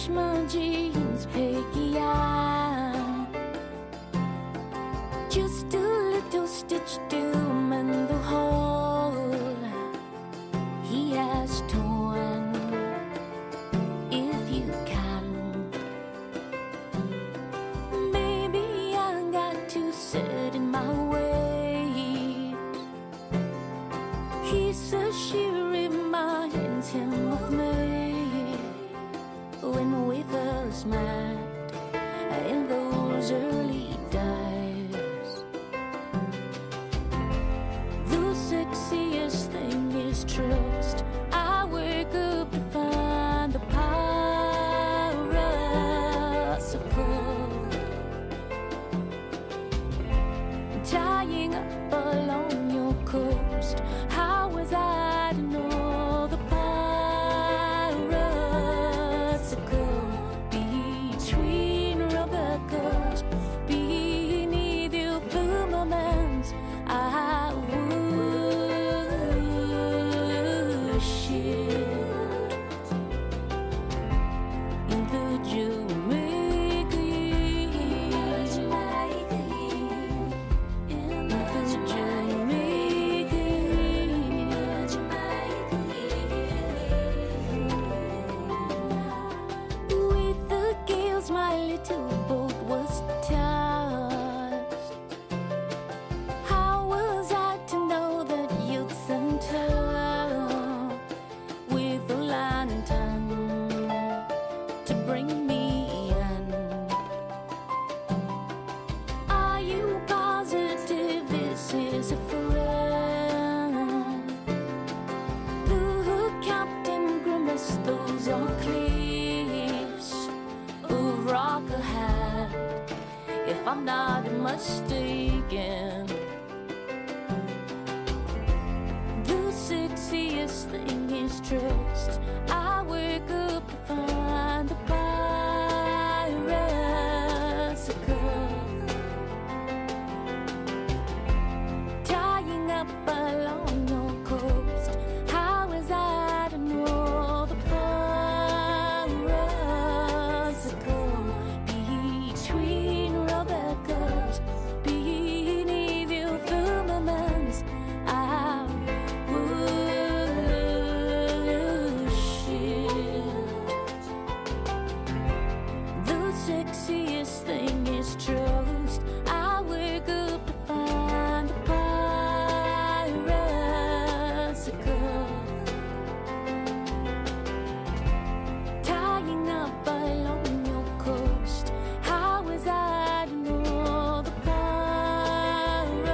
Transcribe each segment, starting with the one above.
Wash my jeans, Peggy, just a little stitch to mend the hole he has torn. If you can, baby, I got to set in my way. He says she reminds him of me when we first met in those early days. The sexiest thing is trust. I wake up to find the pirates of cold tying up along your coast. How was I to know the pirates of cold between rubber girls, beneath your firmaments? I worship in the Jamaica, in the Jamaica, with the gales my little boat was tossed. How was I to know that you'd sent her with a lantern to bring me in? Are you positive this is a friend? The captain grimaced, those are cliffs of rock ahead, if I'm not mistaken. The sexiest thing is trust. I wake up to find the pirates of cold tying up along your coast. How is I to know the pirates of cold between rubber girls, beneath your firmaments? I the sexiest thing is trust. I wake up to find the pirates of gold tying up along your coast. How is I to know the pirates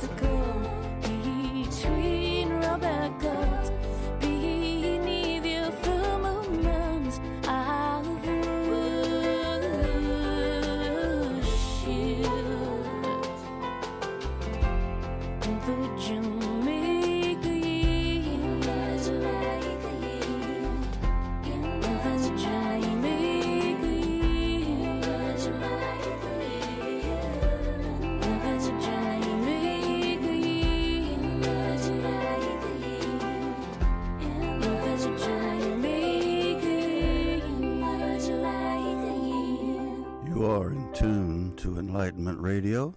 of gold between rubber girls, beneath your firmaments? I worship the Jamaica, the Jamaica, You are in tune to Enlightenment Radio,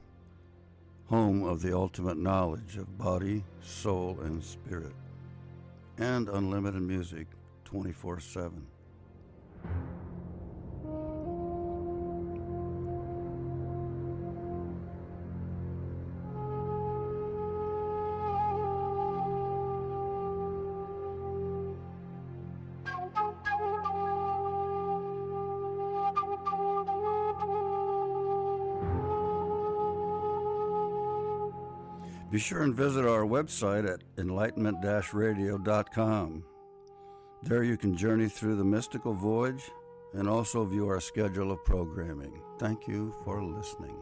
home of the ultimate knowledge of body, soul, and spirit, and unlimited music 24/7. Be sure and visit our website at enlightenment-radio.com. There you can journey through the mystical voyage and also view our schedule of programming. Thank you for listening.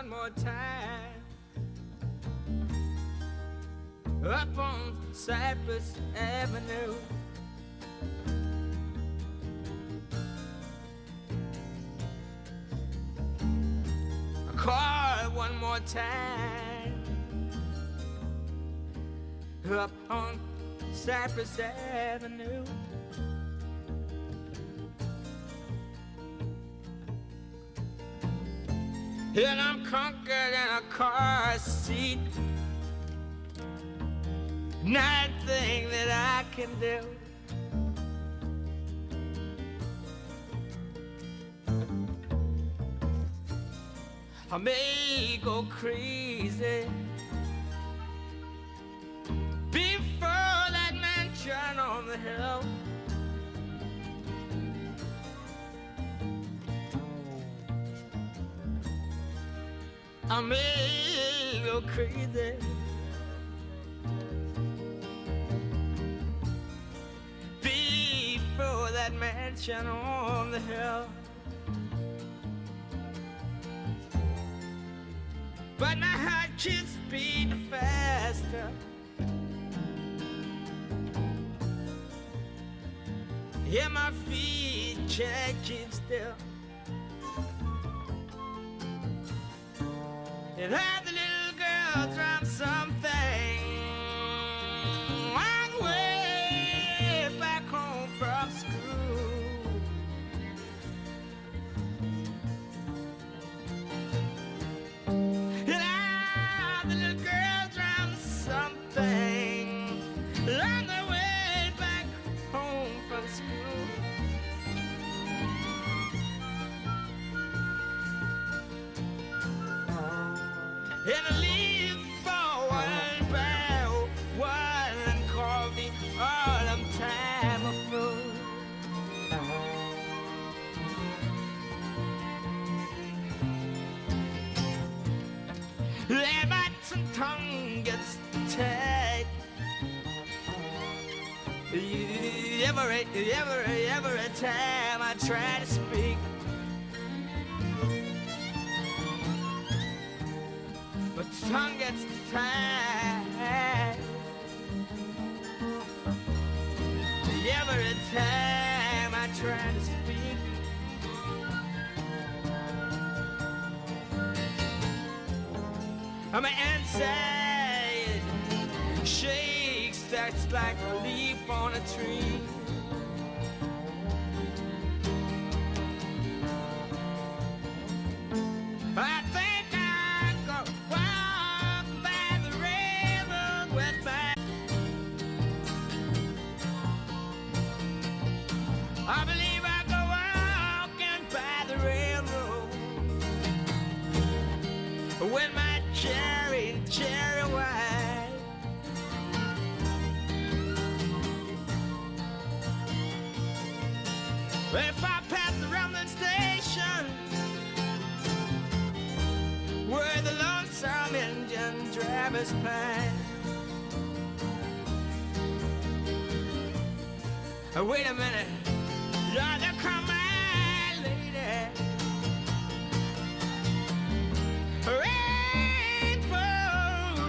one more time. Up on Cypress Avenue. I call one more time. Up on Cypress Avenue. And I'm conquered in a car seat. Nothing that I can do. I may go crazy before that mansion on the hill. I may go crazy before that mansion on the hill. But my heart keeps beating faster. Yeah, my feet can't keep still. And had the little girl drop something on the way back home from school. And had the little girl drop something on the way back home from school. And I leave for one barrel, one coffee, all them time of food. And my tongue gets tied. Every time I try to speak. But the tongue gets tied. Every time I try to speak. My inside shakes, that's like a leaf on a tree. I think I'd go walk by the railroad with my. I believe I'd go walking by the railroad with my cherry wine. If I pass the rumbling station where the lonesome engine drivers pine. Wait a minute, Lord, there come my lady. Rainbow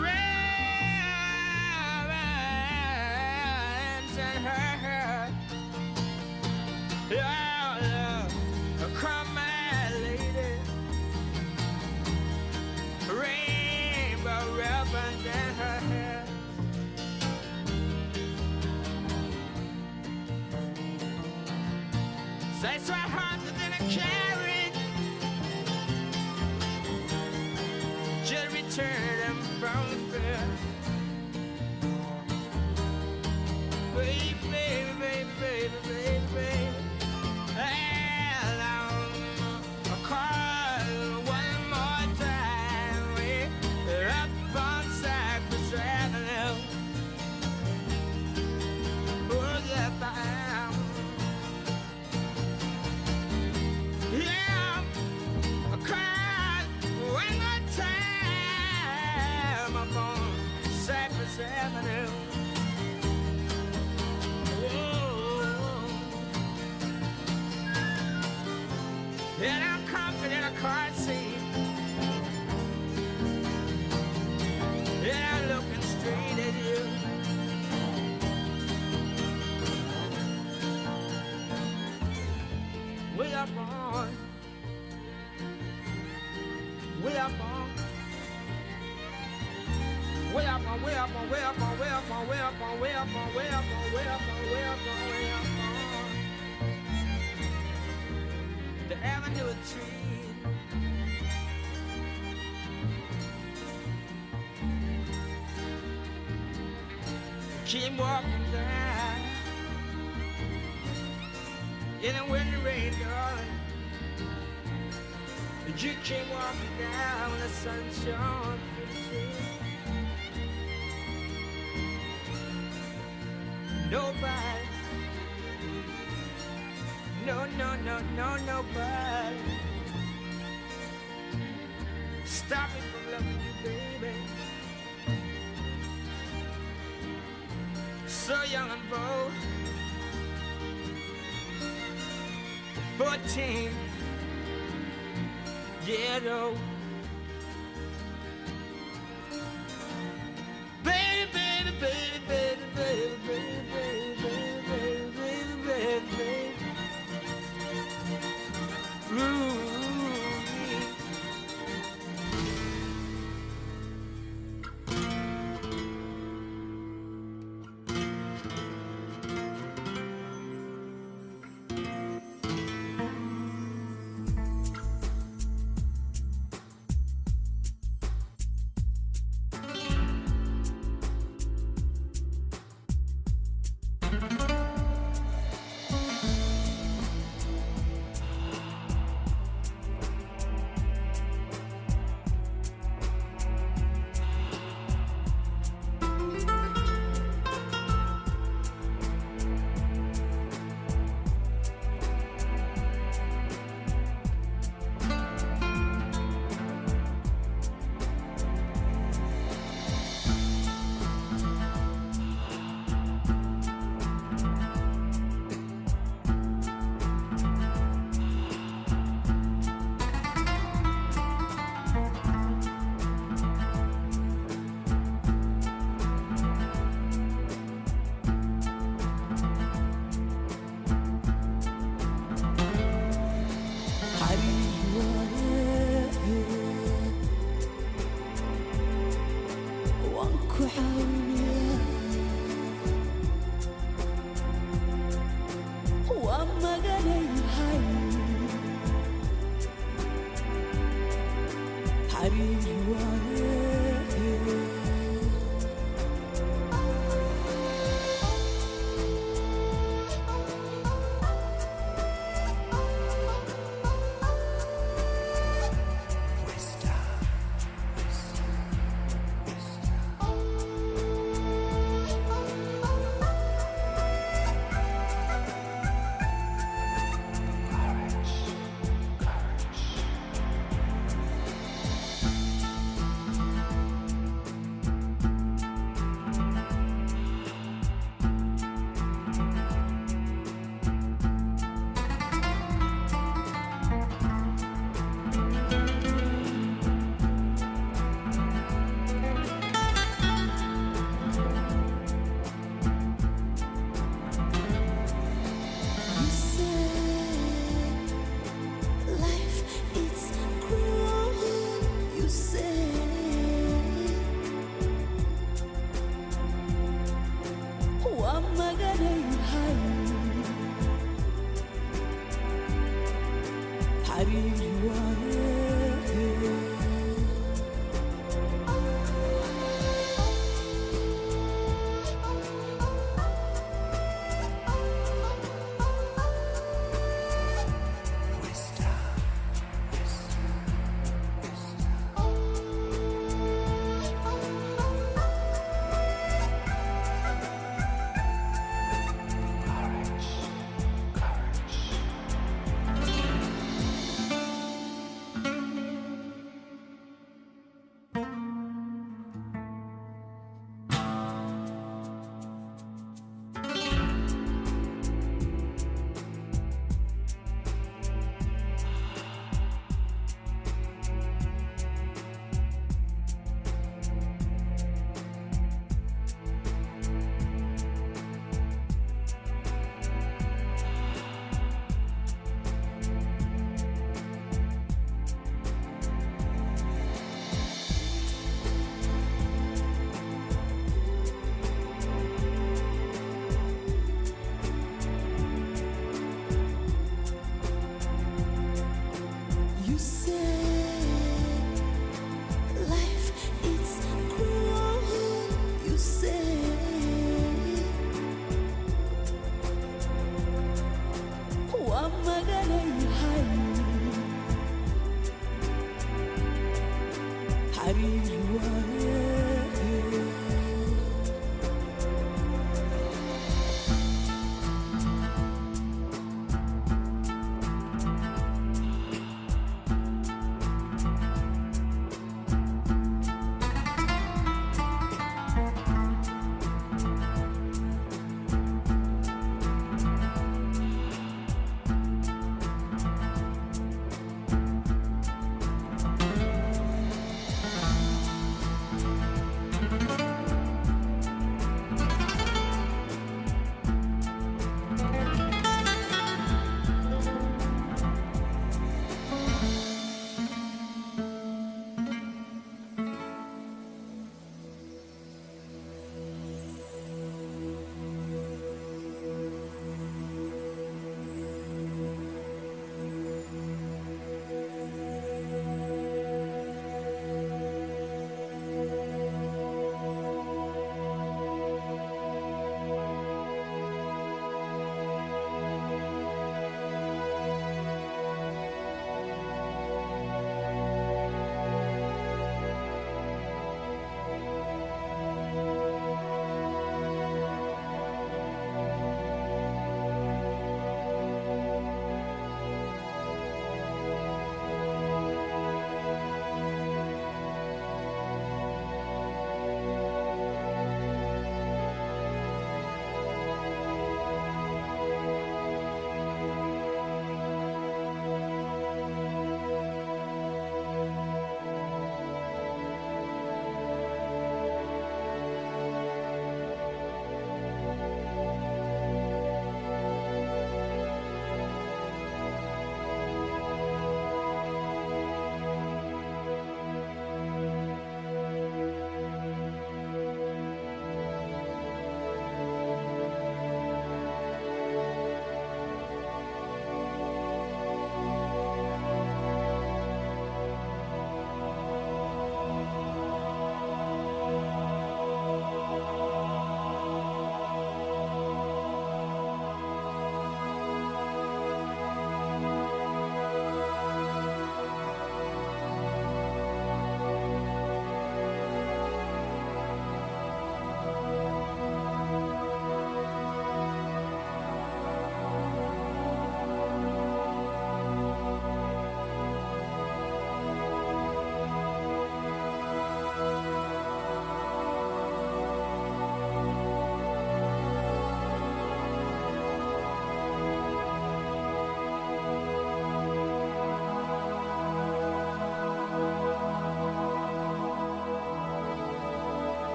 ribbons in her hair. Yeah, come my lady. Rainbow ribbons in her hair. Say so hard in a carriage. Just return them from the fair. Baby, baby, baby, baby, baby, baby. And I'll call one more time. We're up on Cypress Avenue. Oh, yeah, yeah, I cried one more time up on Cypress Avenue. Oh, and I'm confident in a car seat. way up on, way up on, way up on, way up on, way up on, way up on, way up on, way up on, way up on, way up on, way up on, way up on the avenue of trees. Keep walking down, and when the rain darling, you keep walking down when the sun shone through the trees. Nobody, no, nobody stop me from loving you, baby. So young and bold, 14 years old. Baby, baby, baby, baby, baby, baby, baby, baby, baby, baby, baby. Ooh.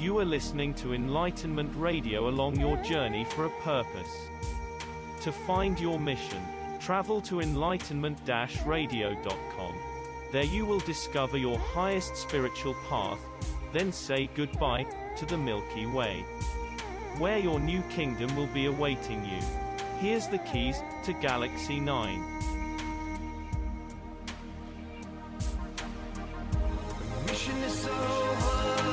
You are listening to Enlightenment Radio along your journey for a purpose. To find your mission, travel to enlightenment-radio.com. There you will discover your highest spiritual path, then say goodbye to the Milky Way, where your new kingdom will be awaiting you. Here's the keys to Galaxy 9. Mission is over.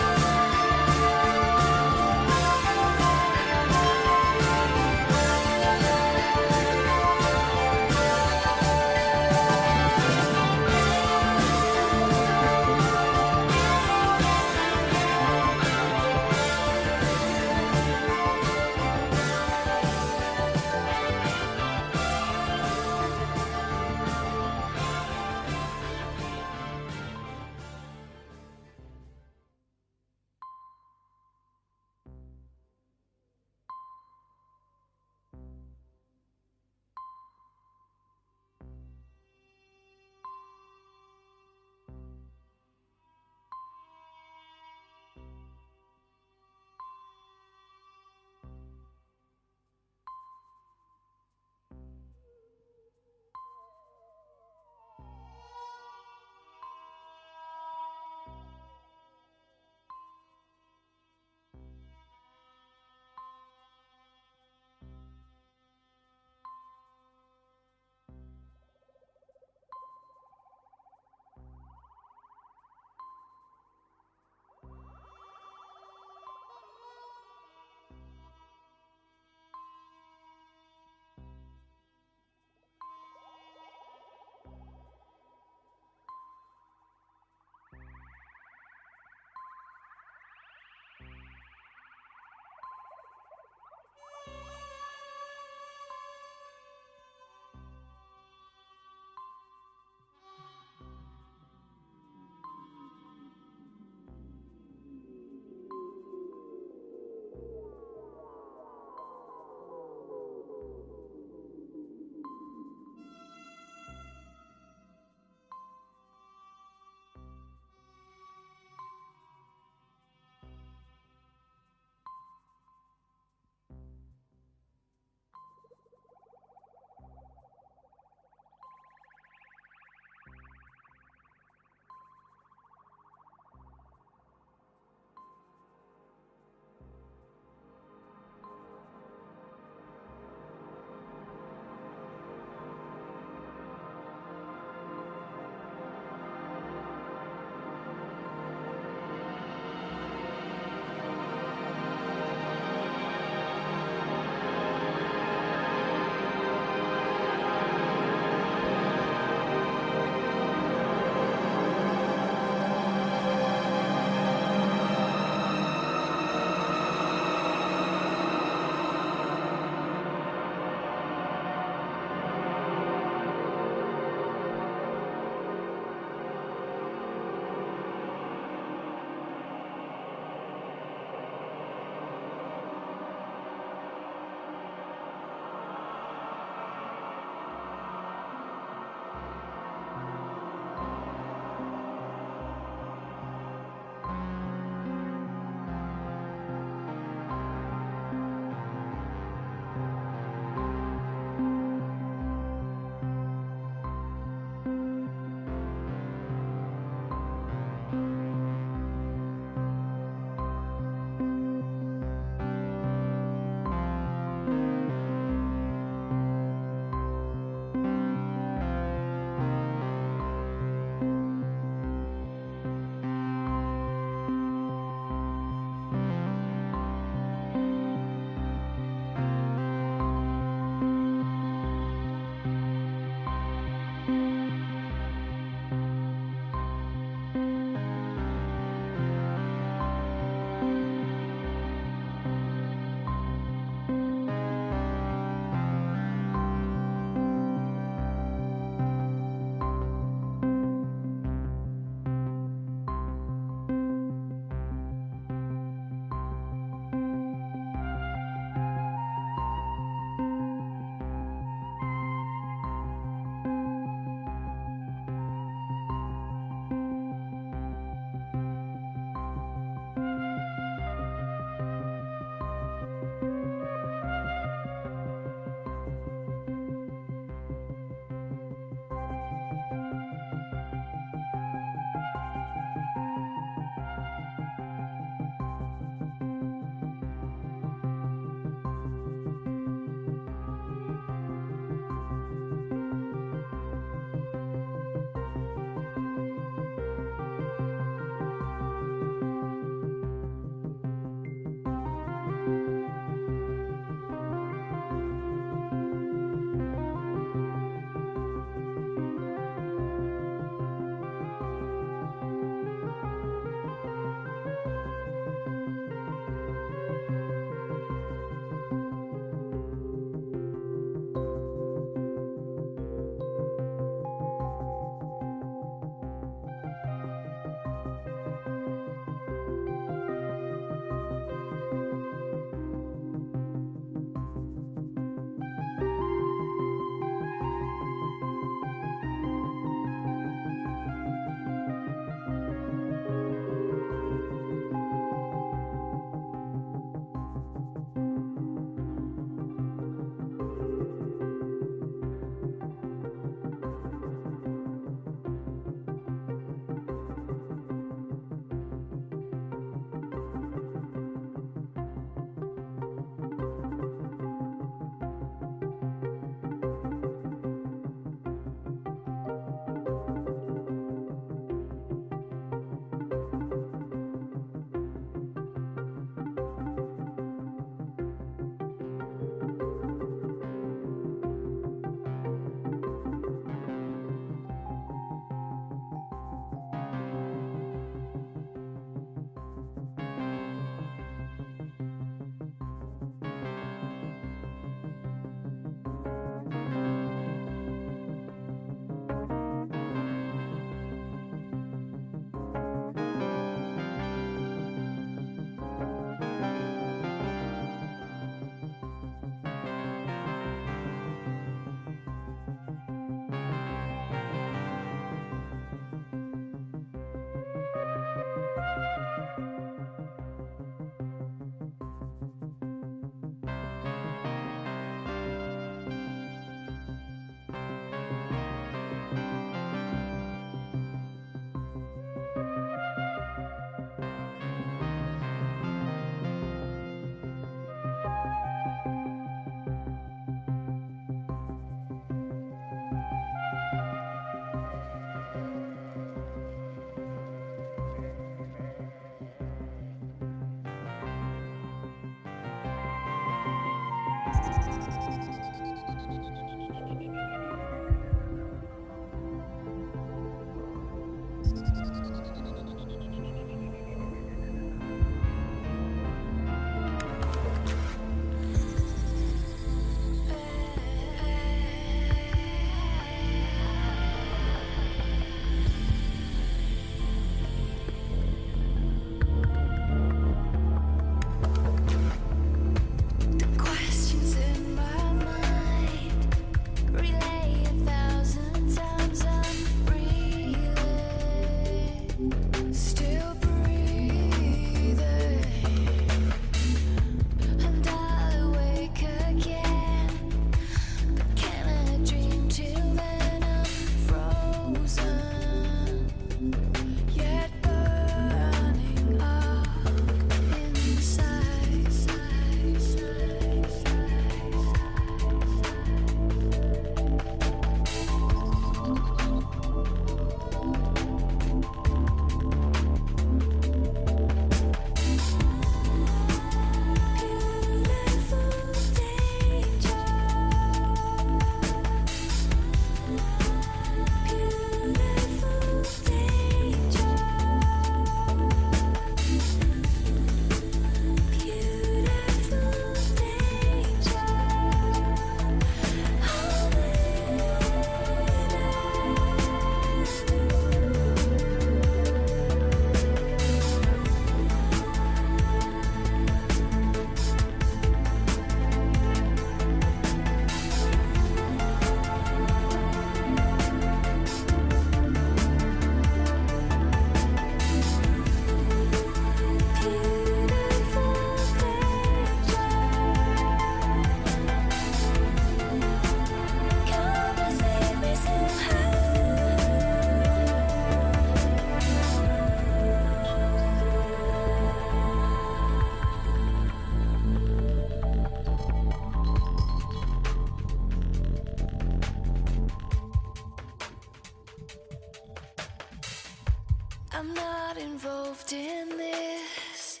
I'm not involved in this.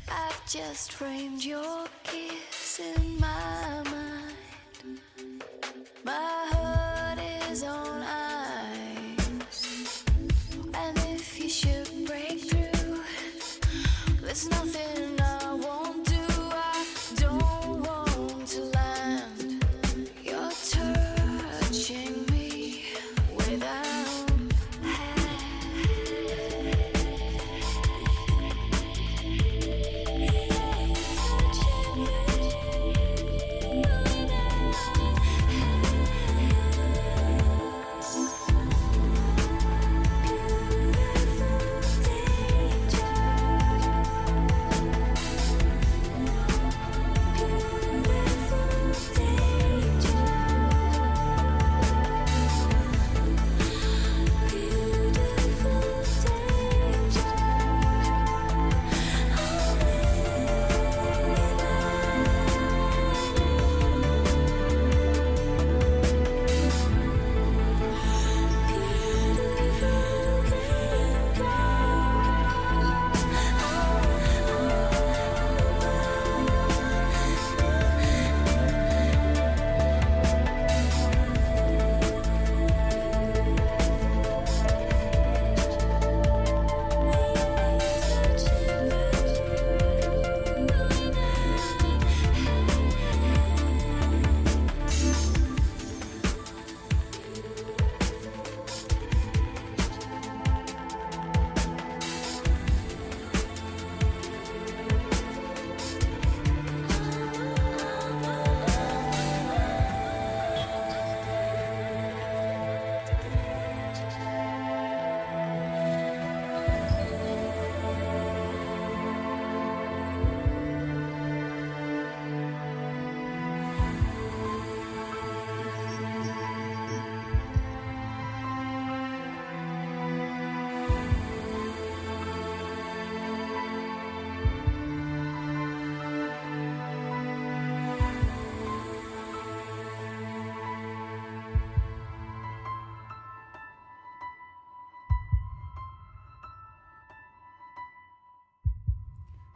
I've just framed your kiss in my mind. My heart is on ice, and if you should break through, there's nothing I won't do. I don't want to land. You're touching me without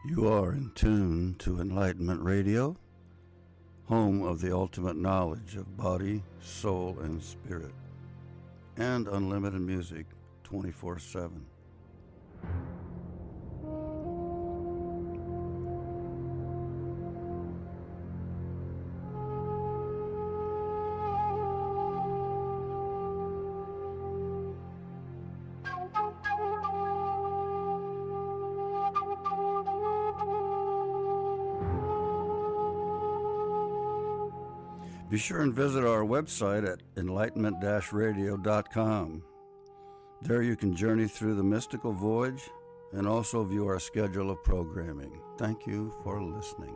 You are in tune to Enlightenment Radio, home of the ultimate knowledge of body, soul, and spirit, and unlimited music 24/7. Be sure and visit our website at enlightenment-radio.com. There you can journey through the mystical voyage and also view our schedule of programming. Thank you for listening.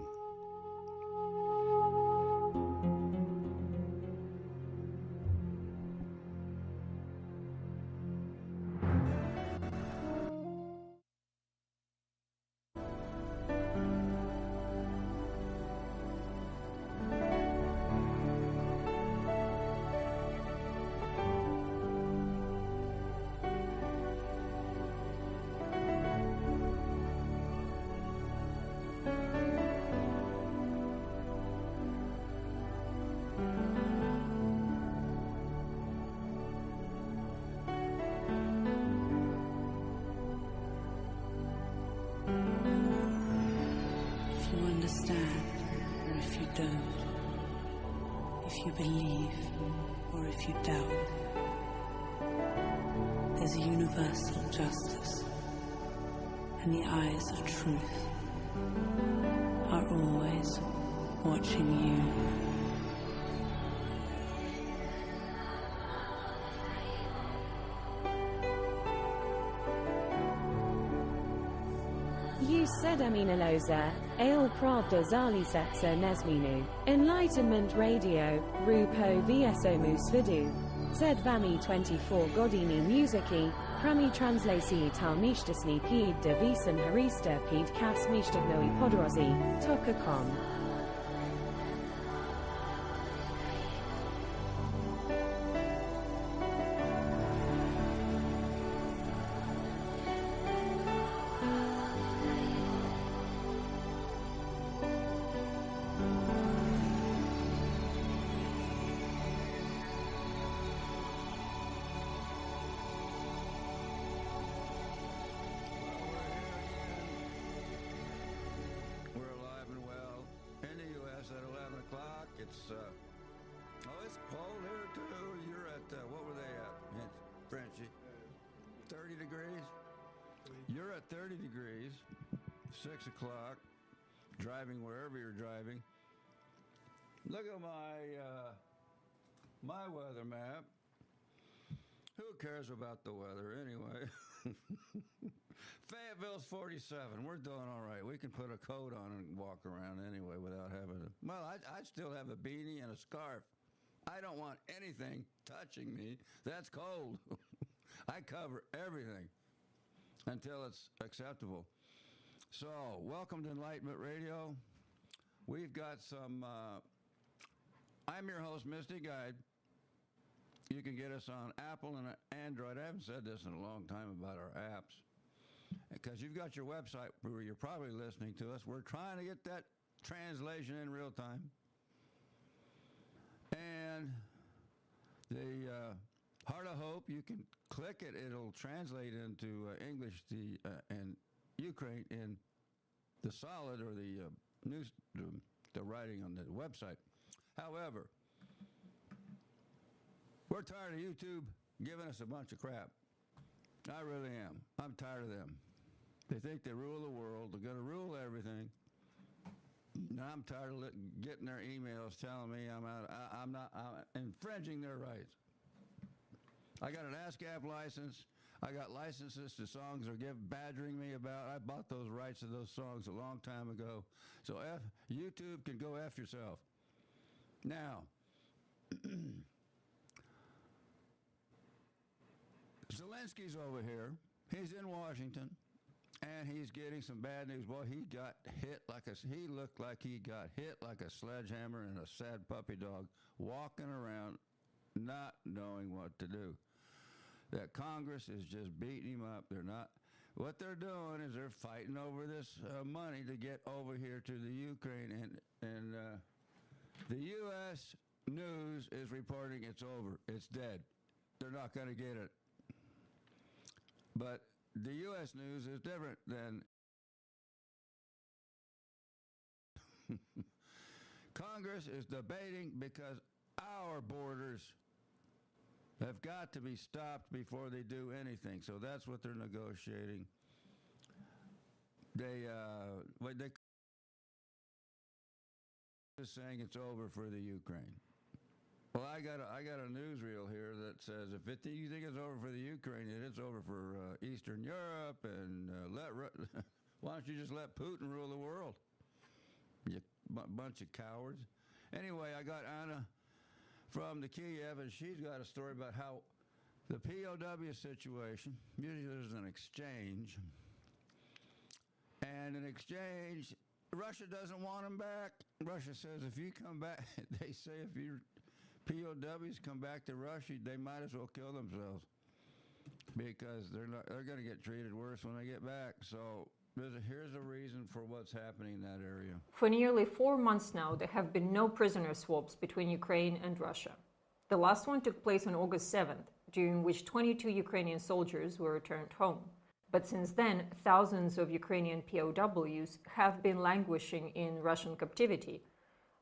Or if you don't, if you believe or if you doubt, there's a universal justice, and the eyes of truth are always watching you. Said Aminaloza, Ale Pravda Zalisetsa Nezminu, Enlightenment Radio, Rupo Vsomu Svidu. Said Vami 24 Godini Musiki, Prami Translasi Talmishtasni Pid de Visan Harista Pid Kas Mishtagnoi Podrozi, Tokacom. 30 degrees? You're at 30 degrees, 6 o'clock, driving wherever you're driving. Look at my weather map. Who cares about the weather anyway? Fayetteville's 47. We're doing all right. We can put a coat on and walk around anyway without having to. Well, I still have a beanie and a scarf. I don't want anything touching me. That's cold. I cover everything until it's acceptable. So, welcome to Enlightenment Radio. We've got some. I'm your host, Misty Guide. You can get us on Apple and Android. I haven't said this in a long time about our apps. Because you've got your website where you're probably listening to us. We're trying to get that translation in real time. And the Heart of Hope, you can click it. It'll translate into English and Ukraine in the solid or the news, the writing on the website. However, we're tired of YouTube giving us a bunch of crap. I really am. I'm tired of them. They think they rule the world. They're going to rule everything. And I'm tired of getting their emails telling me I'm infringing their rights. I got an ASCAP license. I got licenses to songs they're badgering me about. I bought those rights to those songs a long time ago. So YouTube can go F yourself. Now, Zelensky's over here. He's in Washington, and he's getting some bad news. Boy, he looked like he got hit like a sledgehammer and a sad puppy dog, walking around not knowing what to do. That Congress is just beating him up. What they're doing is they're fighting over this money to get over here to the Ukraine, and the U.S. news is reporting it's over. It's dead. They're not going to get it. But the U.S. news is different than Congress is debating because our borders have got to be stopped before they do anything. So that's what they're negotiating. They just saying it's over for the Ukraine. Well, I got a newsreel here that says if you think it's over for the Ukraine, it's over for Eastern Europe, and why don't you just let Putin rule the world? You bunch of cowards. Anyway, I got Anna from the Kiev, and she's got a story about how the POW situation. Usually there's an exchange, and in exchange, Russia doesn't want them back. Russia says if you come back, they say if your POWs come back to Russia, they might as well kill themselves because they're going to get treated worse when they get back. So here's a reason for what's happening in that area. For nearly 4 months now, there have been no prisoner swaps between Ukraine and Russia. The last one took place on August 7th, during which 22 Ukrainian soldiers were returned home. But since then, thousands of Ukrainian POWs have been languishing in Russian captivity,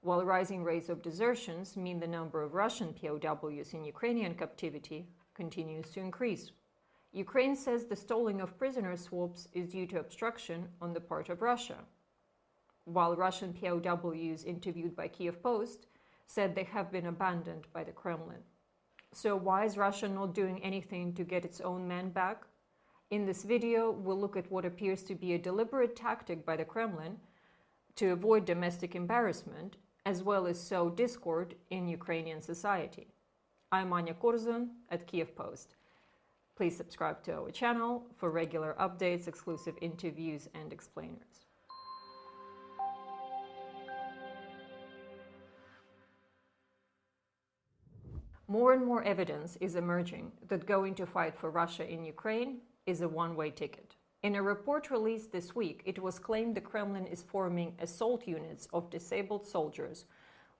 while rising rates of desertions mean the number of Russian POWs in Ukrainian captivity continues to increase. Ukraine says the stalling of prisoner swaps is due to obstruction on the part of Russia, while Russian POWs interviewed by Kiev Post said they have been abandoned by the Kremlin. So why is Russia not doing anything to get its own men back? In this video, we'll look at what appears to be a deliberate tactic by the Kremlin to avoid domestic embarrassment, as well as sow discord in Ukrainian society. I'm Anya Korzun at Kiev Post. Please subscribe to our channel for regular updates, exclusive interviews, and explainers. More and more evidence is emerging that going to fight for Russia in Ukraine is a one-way ticket. In a report released this week, it was claimed the Kremlin is forming assault units of disabled soldiers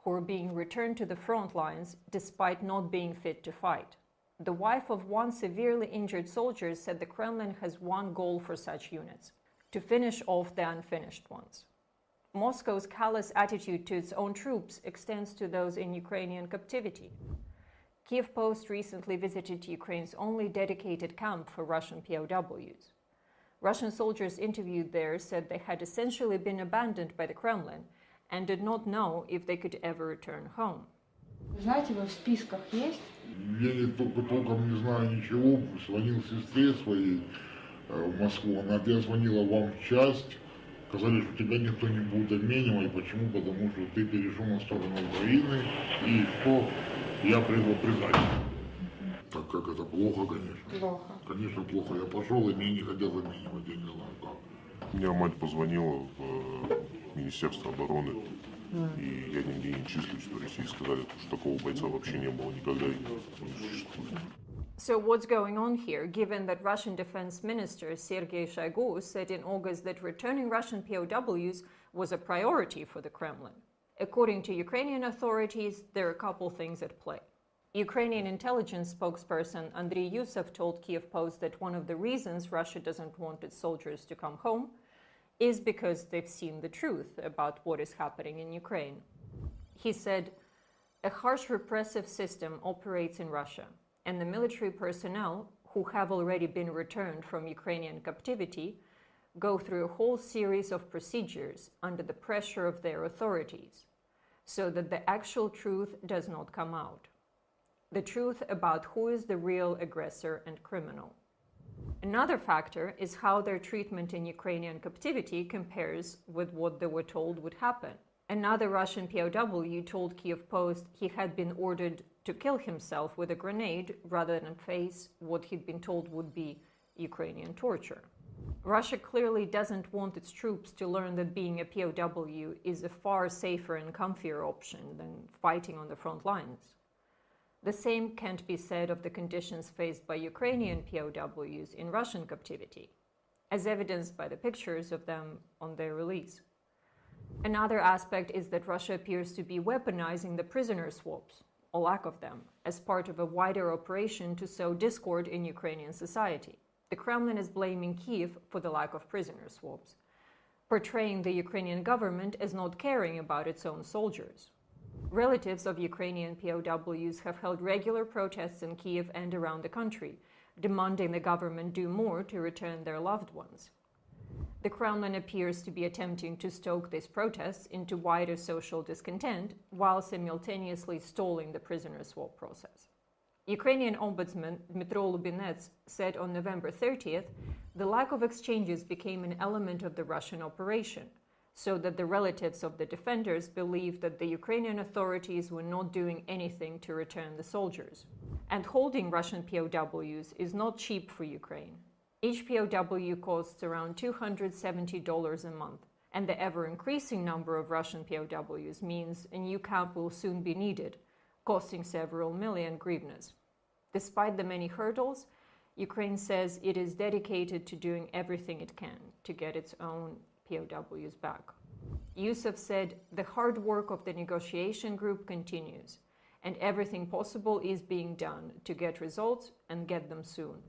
who are being returned to the front lines despite not being fit to fight. The wife of one severely injured soldier said the Kremlin has one goal for such units: to finish off the unfinished ones. Moscow's callous attitude to its own troops extends to those in Ukrainian captivity. Kiev Post recently visited Ukraine's only dedicated camp for Russian POWs. Russian soldiers interviewed there said they had essentially been abandoned by the Kremlin and did not know if they could ever return home. Знаете, вы в списках есть? Я не только толком не знаю ничего. Звонил сестре своей в Москву. Она опять звонила вам в часть. Сказали, что тебя никто не будет обменивать. Почему? Потому что ты перешел на сторону Украины. И что я предатель. Так как это плохо, конечно. Плохо. Конечно, плохо. Я пошел, и меня не хотят обменивать. Я не знаю как. У меня мать позвонила в Министерство обороны, и я нигде не числюсь в России. Сказали, что такого бойца вообще не было никогда и не существует. So what's going on here, given that Russian Defense Minister Sergei Shoigu said in August that returning Russian POWs was a priority for the Kremlin? According to Ukrainian authorities, there are a couple things at play. Ukrainian intelligence spokesperson Andriy Yusov told Kiev Post that one of the reasons Russia doesn't want its soldiers to come home is because they've seen the truth about what is happening in Ukraine. He said, "A harsh repressive system operates in Russia, and the military personnel who have already been returned from Ukrainian captivity go through a whole series of procedures under the pressure of their authorities, so that the actual truth does not come out. The truth about who is the real aggressor and criminal." Another factor is how their treatment in Ukrainian captivity compares with what they were told would happen. Another Russian POW told Kiev Post he had been ordered to kill himself with a grenade rather than face what he'd been told would be Ukrainian torture. Russia clearly doesn't want its troops to learn that being a POW is a far safer and comfier option than fighting on the front lines. The same can't be said of the conditions faced by Ukrainian POWs in Russian captivity, as evidenced by the pictures of them on their release. Another aspect is that Russia appears to be weaponizing the prisoner swaps, or lack of them, as part of a wider operation to sow discord in Ukrainian society. The Kremlin is blaming Kyiv for the lack of prisoner swaps, portraying the Ukrainian government as not caring about its own soldiers. Relatives of Ukrainian POWs have held regular protests in Kyiv and around the country, demanding the government do more to return their loved ones. The Kremlin appears to be attempting to stoke these protests into wider social discontent while simultaneously stalling the prisoner swap process. Ukrainian Ombudsman Dmytro Lubinets said on November 30th, the lack of exchanges became an element of the Russian operation, so that the relatives of the defenders believed that the Ukrainian authorities were not doing anything to return the soldiers. And holding Russian POWs is not cheap for Ukraine. Each POW costs around $270 a month, and the ever-increasing number of Russian POWs means a new camp will soon be needed, costing several million hryvnias. Despite the many hurdles, Ukraine says it is dedicated to doing everything it can to get its own POWs back. Yusuf said the hard work of the negotiation group continues, and everything possible is being done to get results and get them soon.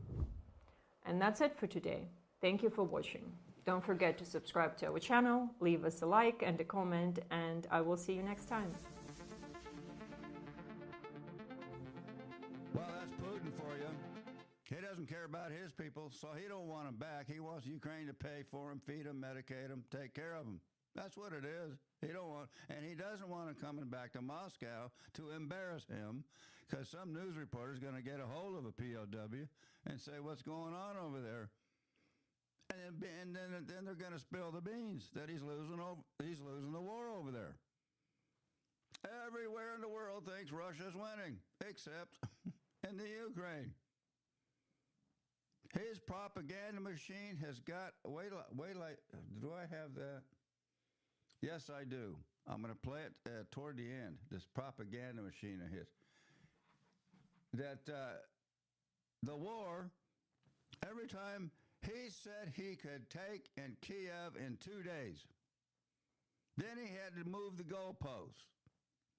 And that's it for today. Thank you for watching. Don't forget to subscribe to our channel, leave us a like and a comment, and I will see you next time. Well, that's Putin for you. He doesn't care about his people, so he don't want them back. He wants Ukraine to pay for them, feed them, medicate them, take care of them. That's what it is. He don't want, and he doesn't want them coming back to Moscow to embarrass him, because some news reporter is going to get a hold of a POW and say, "What's going on over there?" And then they're going to spill the beans that he's losing the war over there. Everywhere in the world thinks Russia's winning, except in the Ukraine. His propaganda machine has got, wait, do I have that? Yes, I do. I'm going to play it toward the end, this propaganda machine of his. That the war, every time he said he could take in Kiev in 2 days, then he had to move the goalposts.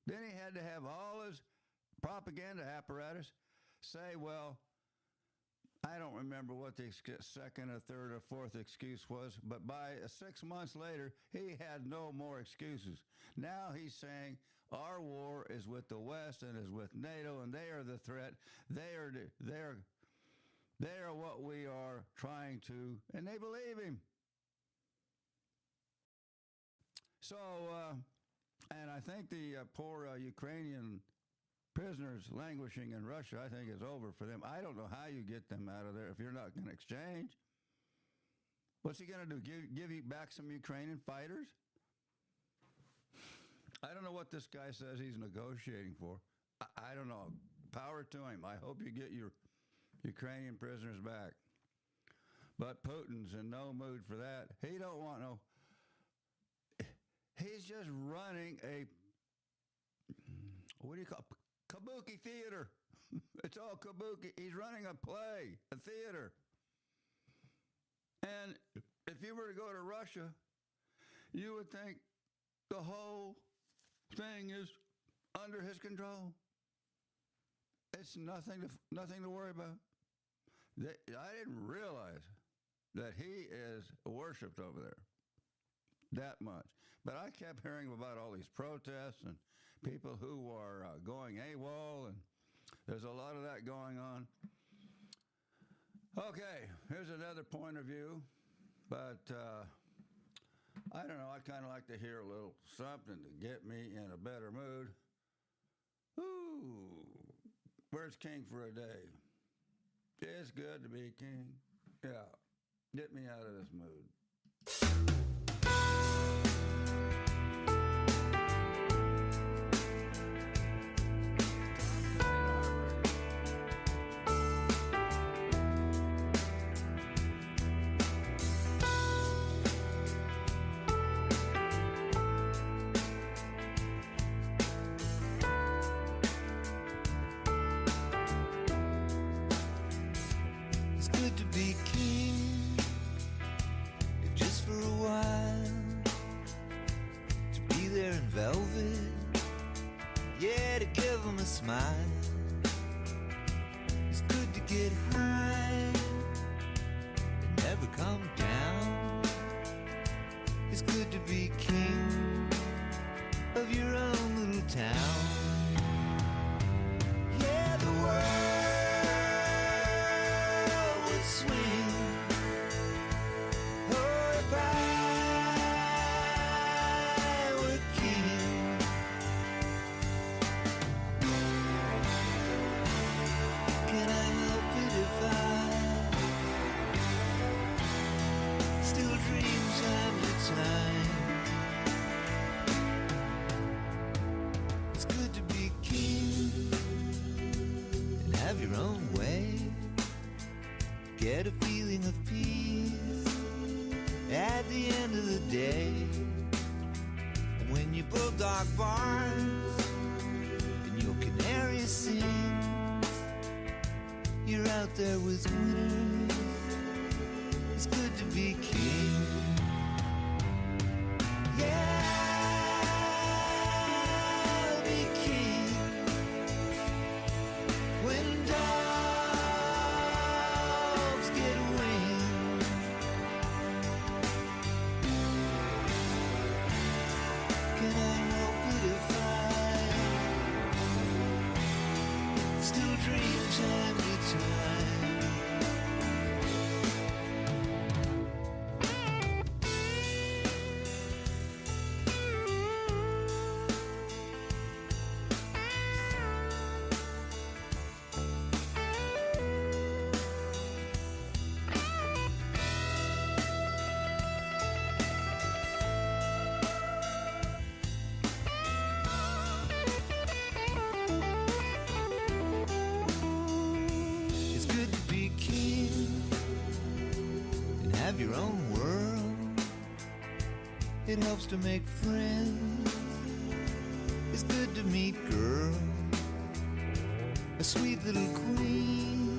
Then he had to have all his propaganda apparatus say, well, I don't remember what the second or third or fourth excuse was, but by 6 months later, he had no more excuses. Now he's saying, Our war is with the West and is with NATO, and they are the threat. They are what we are trying to, and they believe him. So, and I think the poor Ukrainian prisoners languishing in Russia, I think is over for them. I don't know how you get them out of there if you're not going to exchange. What's he going to do? Give you back some Ukrainian fighters? I don't know what this guy says he's negotiating for. I don't know. Power to him. I hope you get your Ukrainian prisoners back. But Putin's in no mood for that. He don't want no... He's just running a... What do you call it? Kabuki theater. It's all kabuki. He's running a play, a theater. And if you were to go to Russia, you would think the whole thing is under his control. It's nothing to worry about. I didn't realize that he is worshipped over there that much. But I kept hearing about all these protests and people who are going AWOL, and there's a lot of that going on. Okay, here's another point of view, but I don't know, I kind of like to hear a little something to get me in a better mood. Ooh, where's King for a Day? It's good to be king. Yeah, get me out of this mood. It's good to get high and never come down. It's good to be king of your own little town. Yeah, the world would swing. Oh, if I were king. Can I help it if I still dream time to time? It's good to be king and have your own way. Get a feeling of peace at the end of the day. And when your bulldog barks and your canary sings, you're out there with winners. It's good to be king. Yeah, I'll be king when dogs get wings. Can I help it if I still dream time to time? It's good to be king and have your own world. It helps to make friends. It's good to meet girls, a sweet little queen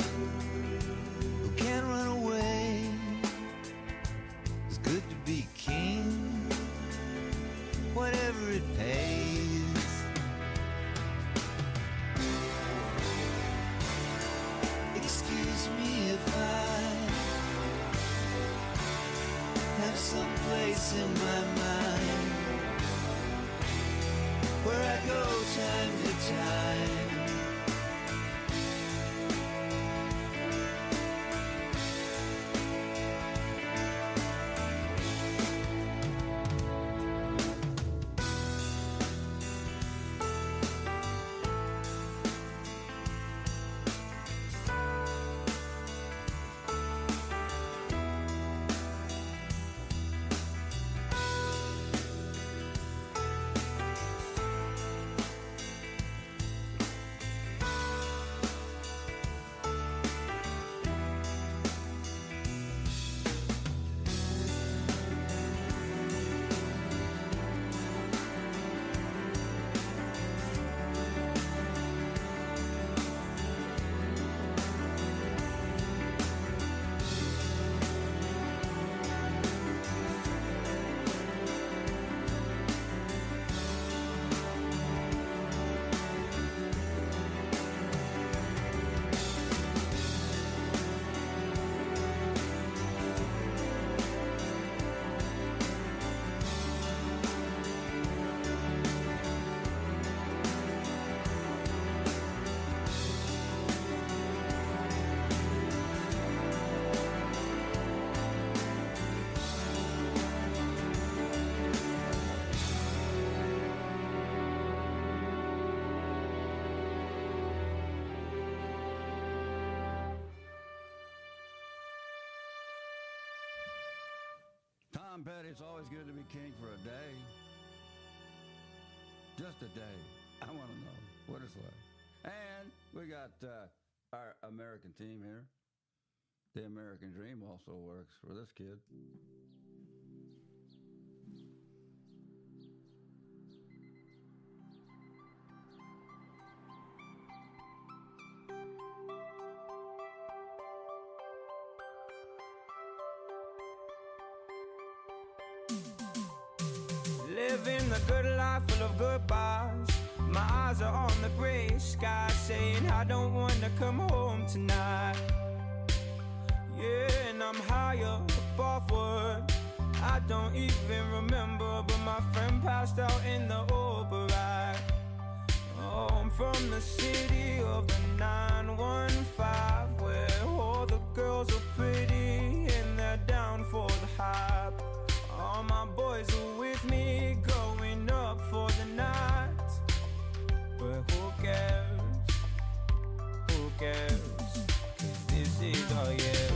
who can't run away. It's good to be king, whatever it pays. Excuse me if I have some place in my mind where I go time to time. Tom Petty, it's always good to be king for a day. Just a day. I want to know what it's like. And we got our American team here. The American dream also works for this kid. Living the good life full of goodbyes. My eyes are on the gray sky, saying I don't want to come home tonight. Yeah, and I'm higher above what I don't even remember, but my friend passed out in the Uber ride. Oh, I'm from the city of the 915, where all the girls are pretty and they're down for the hype. All my boys are with me, going up for the night. But who cares? Who cares? 'Cause this is our year.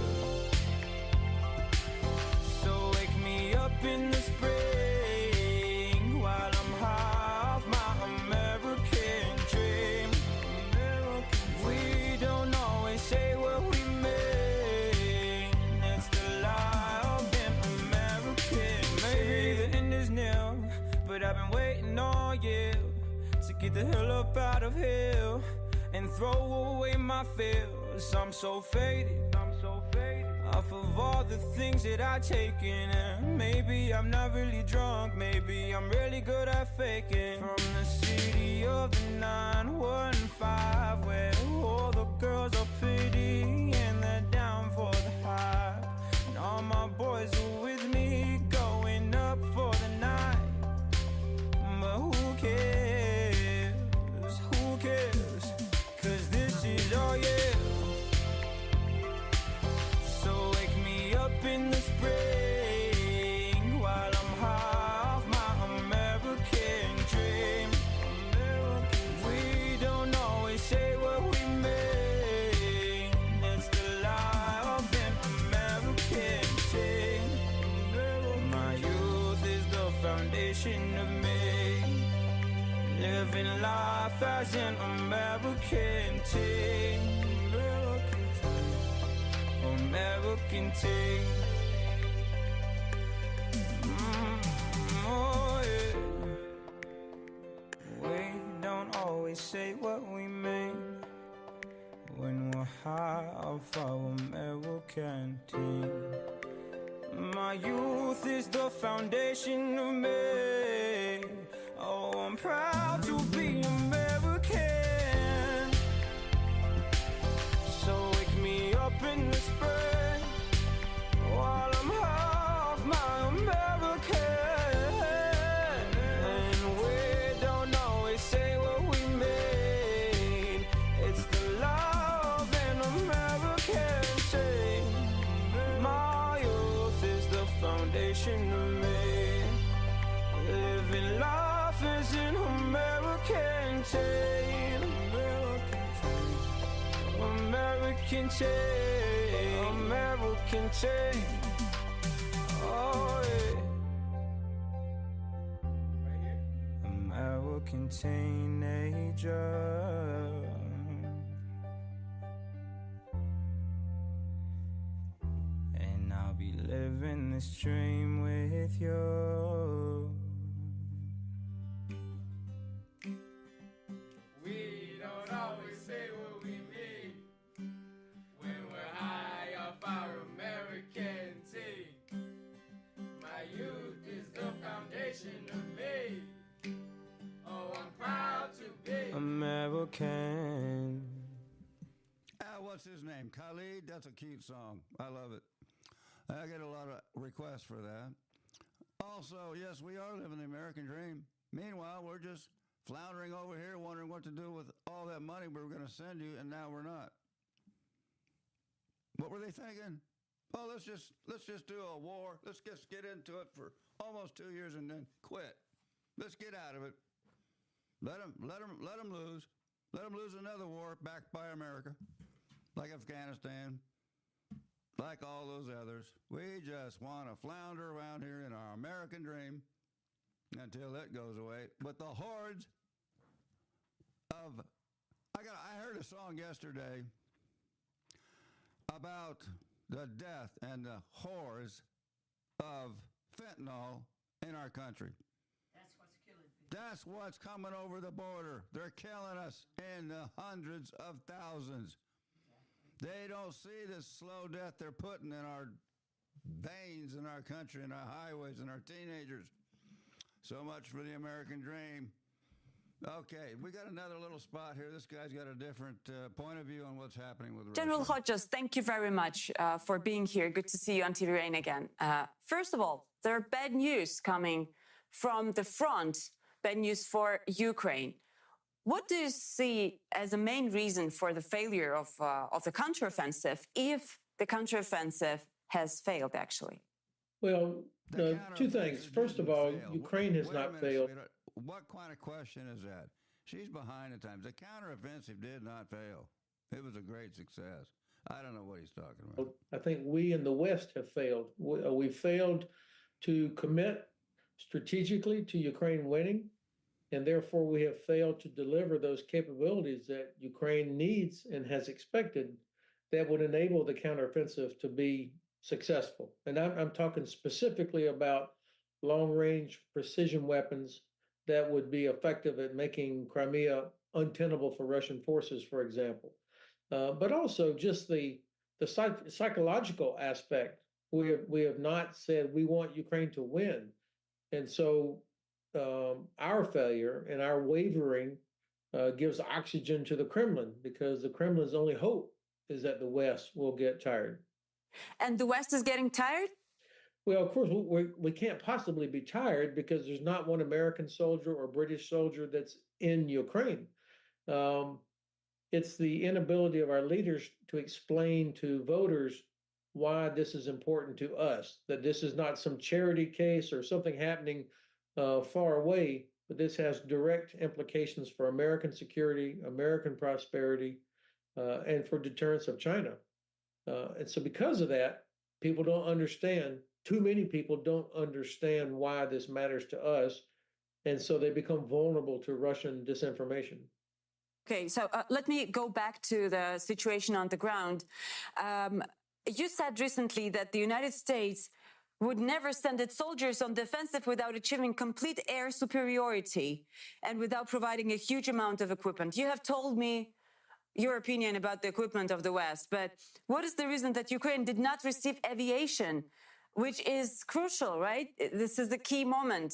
So wake me up in the spring while I'm high off my American dream. We don't always say what we mean. It's the lie of an American. Maybe the end is near, but I've been waiting all year to get the hell up out of here and throw away my fears. I'm so faded, off of all the things that I've taken. And maybe I'm not really drunk, maybe I'm really good at faking. From the city of the 915, where all the girls are pretty and they're down for the hype. And all my boys are with me, going up for the night. But who cares? Who cares? 'Cause this is all year. So wake me up in the spring while I'm high off my American dream. We don't always say what we mean. It's the lie of an American team. My youth is the foundation of me, living life as an American teen. American teen. Oh yeah. We don't always say what we mean when we're high off our American team. My youth is the foundation of me. Oh, I'm proud to be American. So wake me up in the spring while I'm half my American. And we don't know American chain, American chain. Oh yeah. American teenager. And I'll be living this dream with you. We don't always say what we mean when we're high off our American tea. My youth is the foundation of me. Oh, I'm proud to be American. What's his name? Khalid? That's a cute song. I love it. I get a lot of requests for that. Also, yes, we are living the American dream. Meanwhile, we're just floundering over here wondering what to do with all that money we were going to send you, and now we're not. What were they thinking? Oh, let's just do a war. Let's just get into it for almost 2 years and then quit. Let's get out of it. Let them lose. Let them lose another war backed by America, like Afghanistan, like all those others. We just want to flounder around here in our American dream until it goes away. But the hordes of... I heard a song yesterday about the death and the horrors of fentanyl in our country. That's what's coming over the border. They're killing us in the hundreds of thousands. They don't see this slow death they're putting in our veins in our country, in our highways, in our teenagers. So much for the American dream. Okay, we got another little spot here. This guy's got a different point of view on what's happening with Russia. General Hodges, thank you very much for being here. Good to see you on TV Rain again. First of all, there are bad news coming from the front, bad news for Ukraine. What do you see as a main reason for the failure of the counteroffensive, if the counteroffensive has failed, actually? Well, two things. First of all, Ukraine has not failed. What kind of question is that? She's behind the times. The counteroffensive did not fail. It was a great success. I don't know what he's talking about. I think we in the West have failed. We failed to commit strategically to Ukraine winning, and therefore we have failed to deliver those capabilities that Ukraine needs and has expected that would enable the counteroffensive to be successful. And I'm talking specifically about long-range precision weapons that would be effective at making Crimea untenable for Russian forces, for example. But also just the psychological aspect. We have not said we want Ukraine to win. And so our failure and our wavering gives oxygen to the Kremlin, because the Kremlin's only hope is that the West will get tired. And the West is getting tired? Well, of course, we can't possibly be tired because there's not one American soldier or British soldier that's in Ukraine. It's the inability of our leaders to explain to voters why this is important to us, that this is not some charity case or something happening far away, but this has direct implications for American security, American prosperity, and for deterrence of China. And so because of that, people don't understand. Too many people don't understand why this matters to us, and so they become vulnerable to Russian disinformation. Okay, so let me go back to the situation on the ground. You said recently that the United States would never send its soldiers on the offensive without achieving complete air superiority and without providing a huge amount of equipment. You have told me your opinion about the equipment of the West, but what is the reason that Ukraine did not receive aviation, which is crucial, right? This is the key moment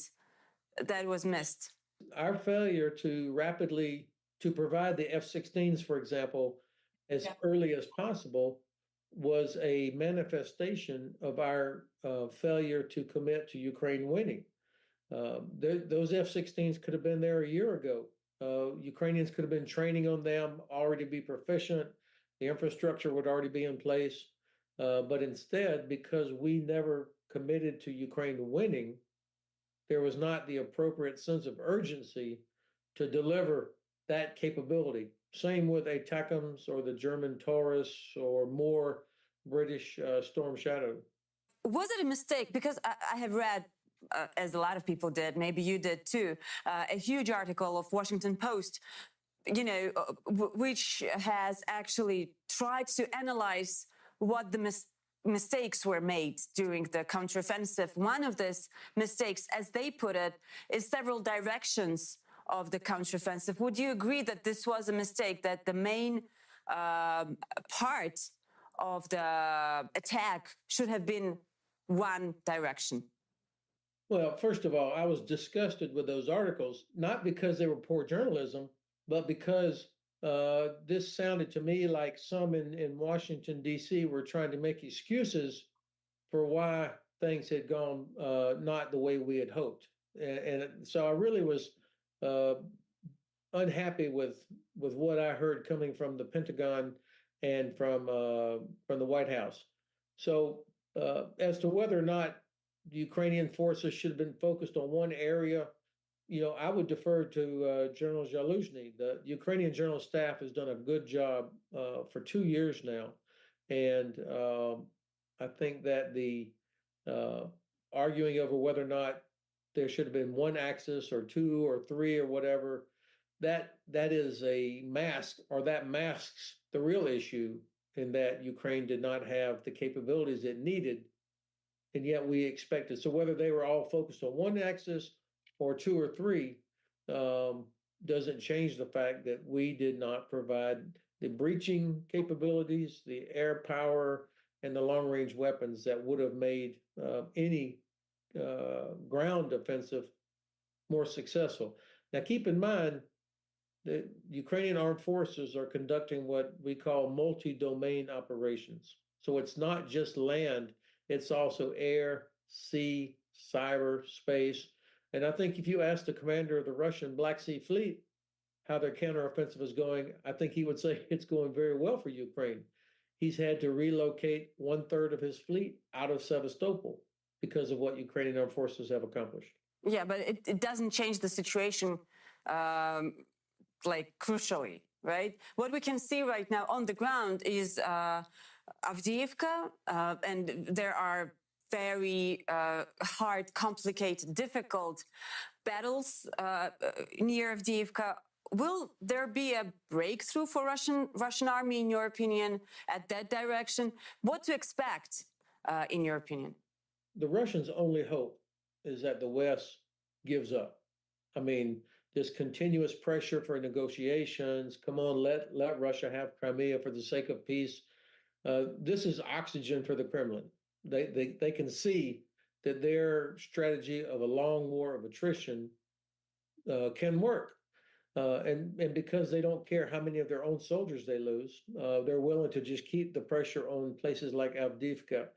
that was missed. Our failure to rapidly provide the F-16s, for example, as early as possible was a manifestation of our failure to commit to Ukraine winning. Those F-16s could have been there a year ago. Ukrainians could have been training on them, already be proficient. The infrastructure would already be in place. But instead, because we never committed to Ukraine winning, there was not the appropriate sense of urgency to deliver that capability. Same with ATACMS or the German Taurus or more British Storm Shadow. Was it a mistake? Because I have read, as a lot of people did, maybe you did too, a huge article of Washington Post, which has actually tried to analyze what the mistakes were made during the counteroffensive. One of these mistakes, as they put it, is several directions of the counteroffensive. Would you agree that this was a mistake, that the main part of the attack should have been one direction? Well, first of all, I was disgusted with those articles, not because they were poor journalism, but because this sounded to me like some in Washington, D.C. were trying to make excuses for why things had gone not the way we had hoped. And so I really was unhappy with what I heard coming from the Pentagon and from the White House. So as to whether or not the Ukrainian forces should have been focused on one area, I would defer to General Zaluzhny. The Ukrainian General Staff has done a good job for 2 years now. And I think that the arguing over whether or not there should have been one axis or two or three or whatever, that is a mask, or that masks the real issue, in that Ukraine did not have the capabilities it needed, and yet we expected. So whether they were all focused on one axis or two or three doesn't change the fact that we did not provide the breaching capabilities, the air power, and the long-range weapons that would have made any ground offensive more successful. Now, keep in mind that Ukrainian armed forces are conducting what we call multi-domain operations. So it's not just land, it's also air, sea, cyber, space. And I think if you ask the commander of the Russian Black Sea Fleet how their counteroffensive is going, I think he would say it's going very well for Ukraine. He's had to relocate 1/3 of his fleet out of Sevastopol because of what Ukrainian armed forces have accomplished. Yeah, but it doesn't change the situation crucially, right? What we can see right now on the ground is Avdiivka, and there are very hard, complicated, difficult battles near Avdiivka. Will there be a breakthrough for Russian army, in your opinion, at that direction? What to expect, in your opinion? The Russians' only hope is that the West gives up. I mean, this continuous pressure for negotiations. Come on, let Russia have Crimea for the sake of peace. This is oxygen for the Kremlin. They can see that their strategy of a long war of attrition can work. And because they don't care how many of their own soldiers they lose, they're willing to just keep the pressure on places like Avdiivka.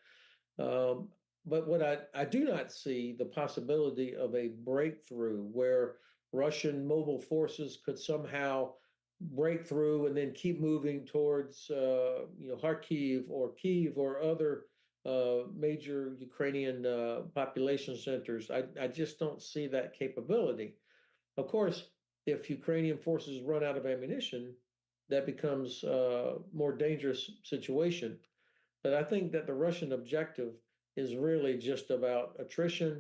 But what I do not see the possibility of a breakthrough where Russian mobile forces could somehow break through and then keep moving towards Kharkiv or Kyiv or other major Ukrainian population centers. I just don't see that capability. Of course, if Ukrainian forces run out of ammunition, that becomes a more dangerous situation. But I think that the Russian objective is really just about attrition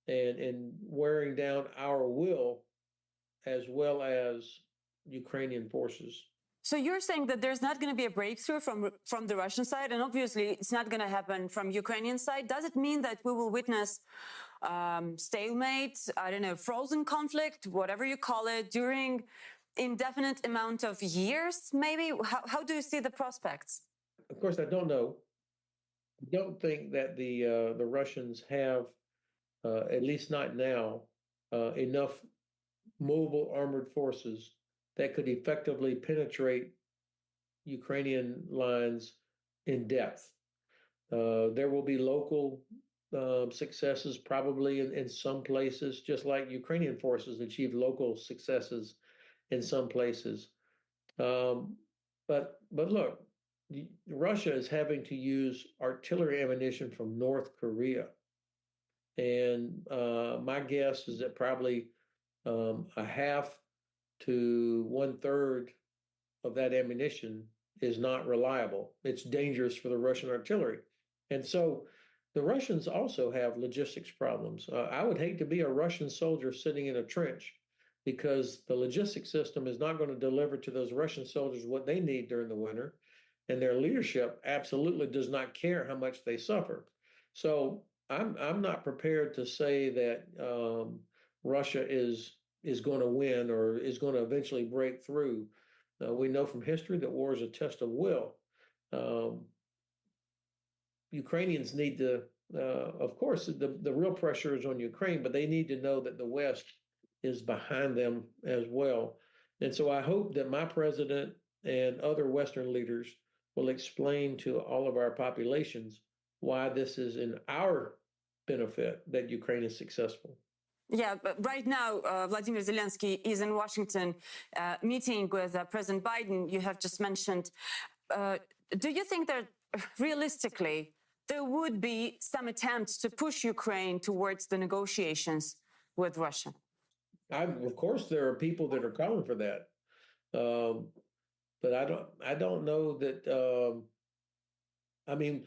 and wearing down our will, as well as Ukrainian forces. So you're saying that there's not going to be a breakthrough from the Russian side, and obviously it's not going to happen from Ukrainian side. Does it mean that we will witness stalemate, frozen conflict, whatever you call it, during indefinite amount of years, maybe? How do you see the prospects? Of course, I don't know. I don't think that the Russians have, at least not now, enough mobile armored forces that could effectively penetrate Ukrainian lines in depth. There will be local successes probably in some places, just like Ukrainian forces achieved local successes in some places. But look, Russia is having to use artillery ammunition from North Korea. And my guess is that probably a half to 1/3 of that ammunition is not reliable. It's dangerous for the Russian artillery. And so the Russians also have logistics problems. I would hate to be a Russian soldier sitting in a trench because the logistics system is not going to deliver to those Russian soldiers what they need during the winter. And their leadership absolutely does not care how much they suffer. So I'm not prepared to say that Russia is going to win or is going to eventually break through. We know from history that war is a test of will. Ukrainians need to, of course, the real pressure is on Ukraine, but they need to know that the West is behind them as well. And so I hope that my president and other Western leaders will explain to all of our populations why this is in our benefit that Ukraine is successful. Yeah, but right now, Vladimir Zelensky is in Washington meeting with President Biden, you have just mentioned. Do you think that realistically there would be some attempts to push Ukraine towards the negotiations with Russia? Of course, there are people that are calling for that, but I don't know that. I mean,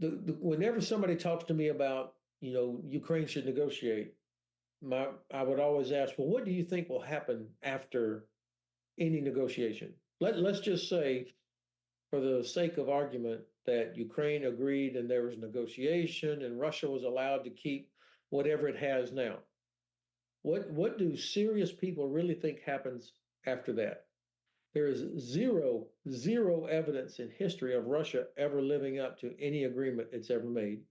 whenever somebody talks to me about Ukraine should negotiate, I would always ask, well, what do you think will happen after any negotiation? Let's just say, for the sake of argument, that Ukraine agreed and there was negotiation and Russia was allowed to keep whatever it has now. What do serious people really think happens after that? There is zero evidence in history of Russia ever living up to any agreement it's ever made.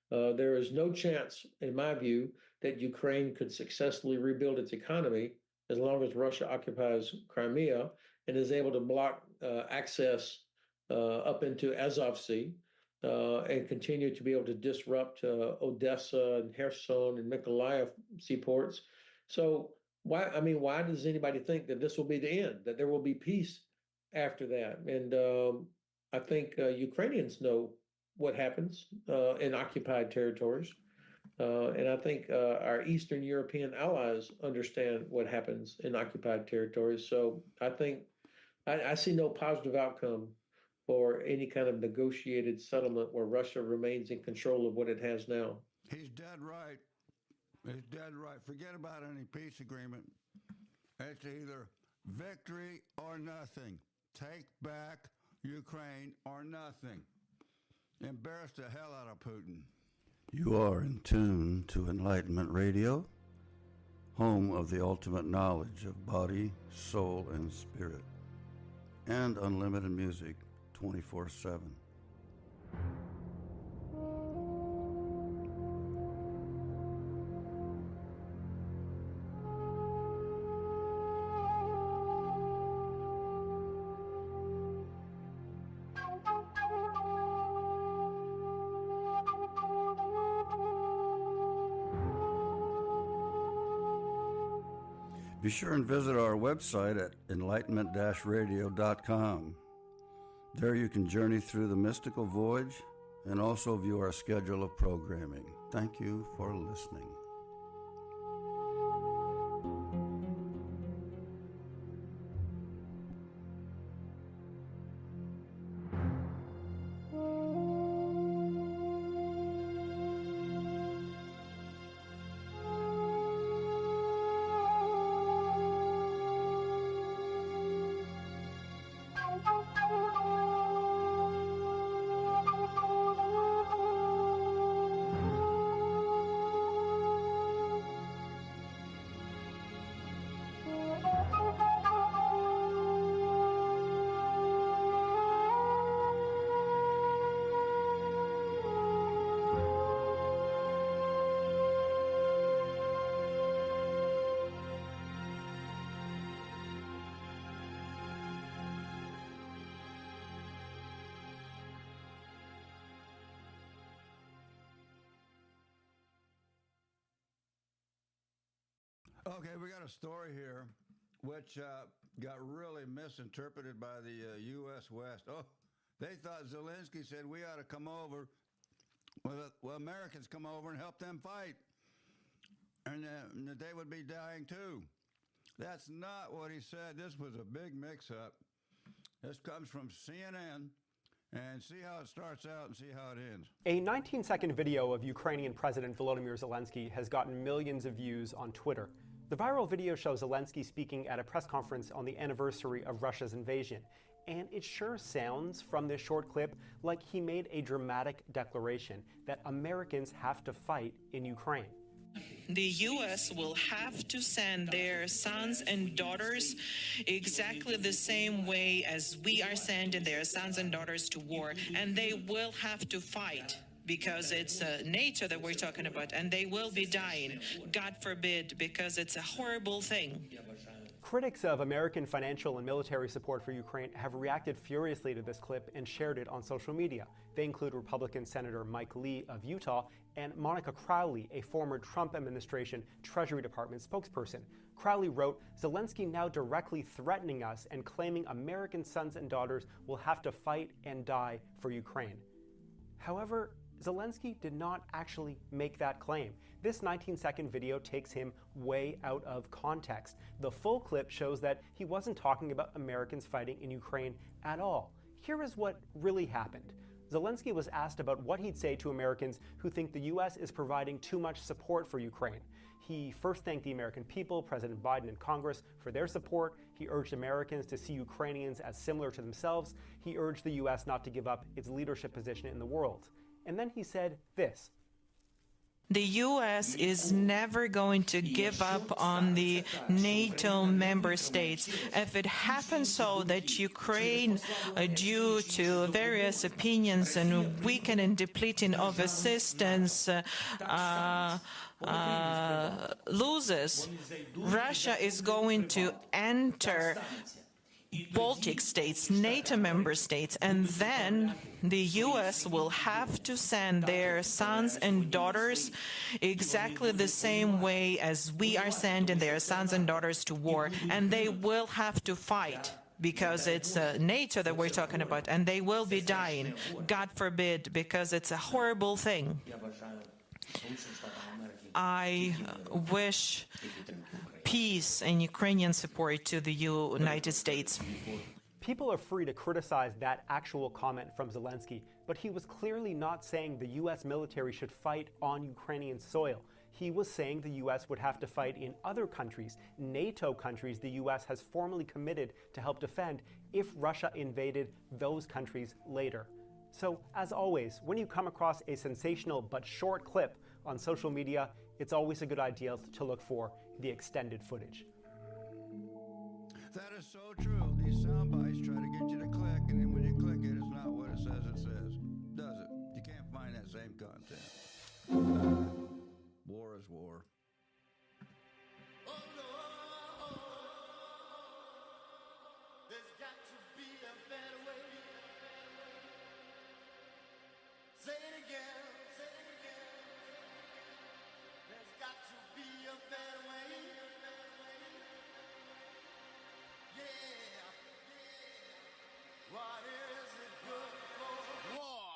There is no chance, in my view, that Ukraine could successfully rebuild its economy as long as Russia occupies Crimea and is able to block access up into Azov Sea and continue to be able to disrupt Odessa and Kherson and Mykolaiv seaports. So why does anybody think that this will be the end, that there will be peace after that? And I think Ukrainians know what happens in occupied territories. And I think our Eastern European allies understand what happens in occupied territories. So I think I see no positive outcome for any kind of negotiated settlement where Russia remains in control of what it has now. He's dead right. He's dead right. Forget about any peace agreement. It's either victory or nothing. Take back Ukraine or nothing. Embarrass the hell out of Putin. You are in tune to Enlightenment Radio, home of the ultimate knowledge of body, soul, and spirit, and unlimited music 24/7. Be sure and visit our website at enlightenment-radio.com. There you can journey through the mystical voyage and also view our schedule of programming. Thank you for listening. Okay, we got a story here which got really misinterpreted by the U.S. West. Oh, they thought Zelensky said we ought to come over, well, Americans come over and help them fight, and that they would be dying too. That's not what he said. This was a big mix-up. This comes from CNN. And see how it starts out and see how it ends. A 19-second video of Ukrainian President Volodymyr Zelensky has gotten millions of views on Twitter. The viral video shows Zelensky speaking at a press conference on the anniversary of Russia's invasion. And it sure sounds from this short clip like he made a dramatic declaration that Americans have to fight in Ukraine. The U.S. will have to send their sons and daughters exactly the same way as we are sending their sons and daughters to war. And they will have to fight because it's NATO that we're talking about. And they will be dying, God forbid, because it's a horrible thing. Critics of American financial and military support for Ukraine have reacted furiously to this clip and shared it on social media. They include Republican Senator Mike Lee of Utah and Monica Crowley, a former Trump administration Treasury Department spokesperson. Crowley wrote, "Zelensky now directly threatening us and claiming American sons and daughters will have to fight and die for Ukraine." However, Zelensky did not actually make that claim. This 19-second video takes him way out of context. The full clip shows that he wasn't talking about Americans fighting in Ukraine at all. Here is what really happened. Zelensky was asked about what he'd say to Americans who think the U.S. is providing too much support for Ukraine. He first thanked the American people, President Biden and Congress for their support. He urged Americans to see Ukrainians as similar to themselves. He urged the U.S. not to give up its leadership position in the world. And then he said this. The U.S. is never going to give up on the NATO member states. If it happens so that Ukraine, due to various opinions and weakening and depleting of assistance, loses, Russia is going to enter Baltic states, NATO member states, and then the U.S. will have to send their sons and daughters exactly the same way as we are sending their sons and daughters to war, and they will have to fight because it's NATO that we're talking about, and they will be dying, God forbid, because it's a horrible thing. I wish peace and Ukrainian support to the United States. People are free to criticize that actual comment from Zelensky, but he was clearly not saying the U.S. military should fight on Ukrainian soil. He was saying the U.S. would have to fight in other countries, NATO countries the U.S. has formally committed to help defend if Russia invaded those countries later. So, as always, when you come across a sensational but short clip on social media, it's always a good idea to look for the extended footage. That is so true. These sound bites try to get you to click, and then when you click it, it's not what it says, does it? You can't find that same content. War is war. There's got to be a better way. Say it again, say it again. There's got to be a better way. Yeah. What is it good for? War.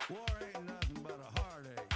War ain't nothing but a heartache.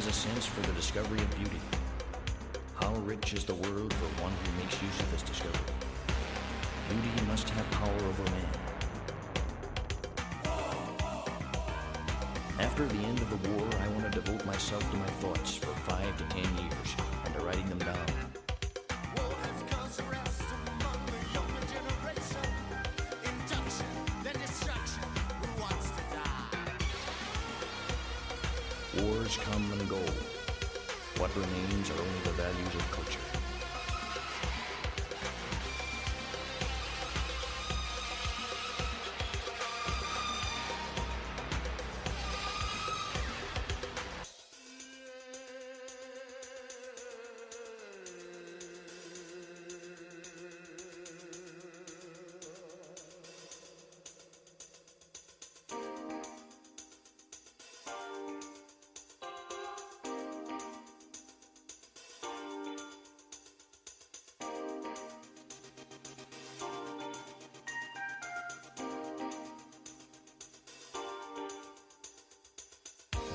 a sense for the discovery of beauty. How rich is the world for one who makes use of this discovery. Beauty must have power over man. After the end of the war, I want to devote myself to my thoughts for 5 to 10 years and to writing them down. Wars come and go. What remains are only the values of culture.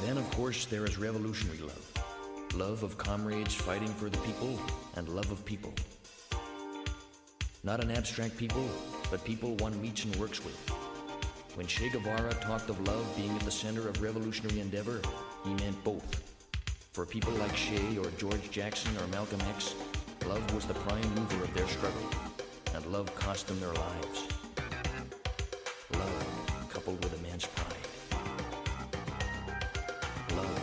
Then, of course, there is revolutionary love. Love of comrades fighting for the people, and love of people. Not an abstract people, but people one meets and works with. When Che Guevara talked of love being at the center of revolutionary endeavor, he meant both. For people like Che or George Jackson or Malcolm X, love was the prime mover of their struggle, and love cost them their lives. Love coupled with immense pride. Love,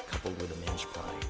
coupled with immense pride.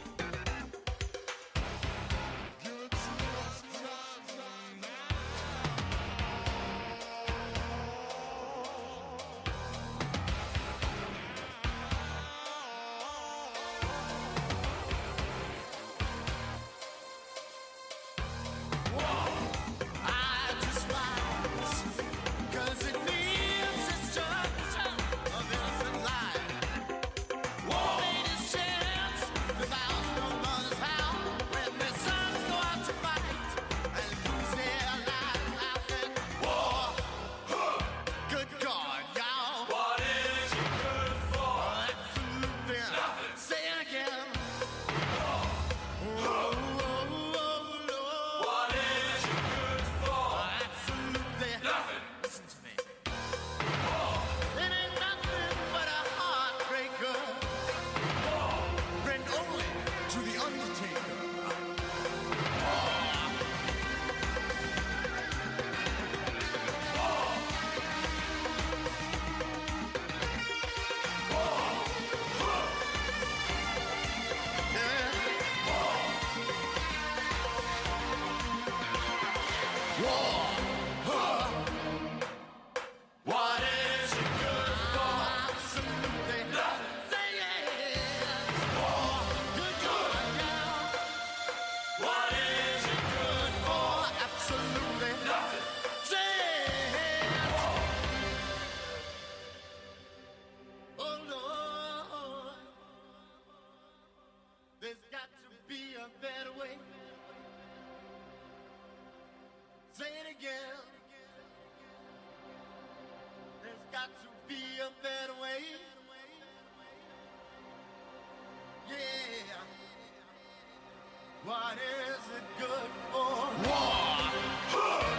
What is it good for? War!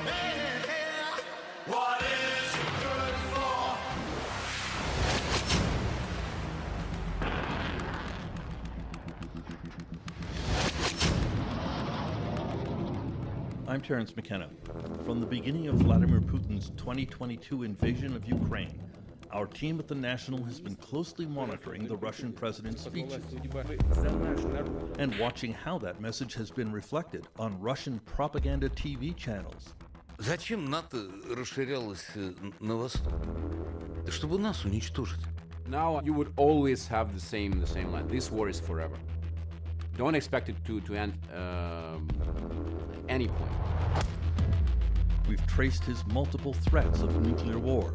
Yeah. What is it good for? I'm Terence McKenna. From the beginning of Vladimir Putin's 2022 invasion of Ukraine, our team at The National has been closely monitoring the Russian president's speeches and watching how that message has been reflected on Russian propaganda TV channels. Зачем НАТО расширялось на восток? Чтобы нас уничтожить. Now you would always have the same line. This war is forever. Don't expect it to end any point. We've traced his multiple threats of nuclear war.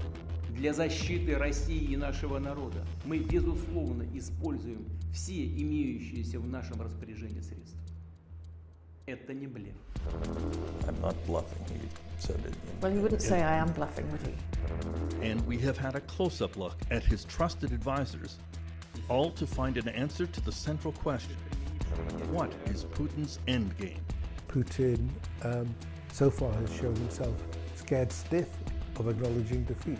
Для защиты России и нашего народа мы, безусловно, используем все имеющиеся в нашем распоряжении средства. Это не блеф. I'm not bluffing, he said it. Well, he wouldn't say I am bluffing, would he? And we have had a close-up look at his trusted advisors all to find an answer to the central question: what is Putin's endgame? Putin so far has shown himself scared stiff of acknowledging defeat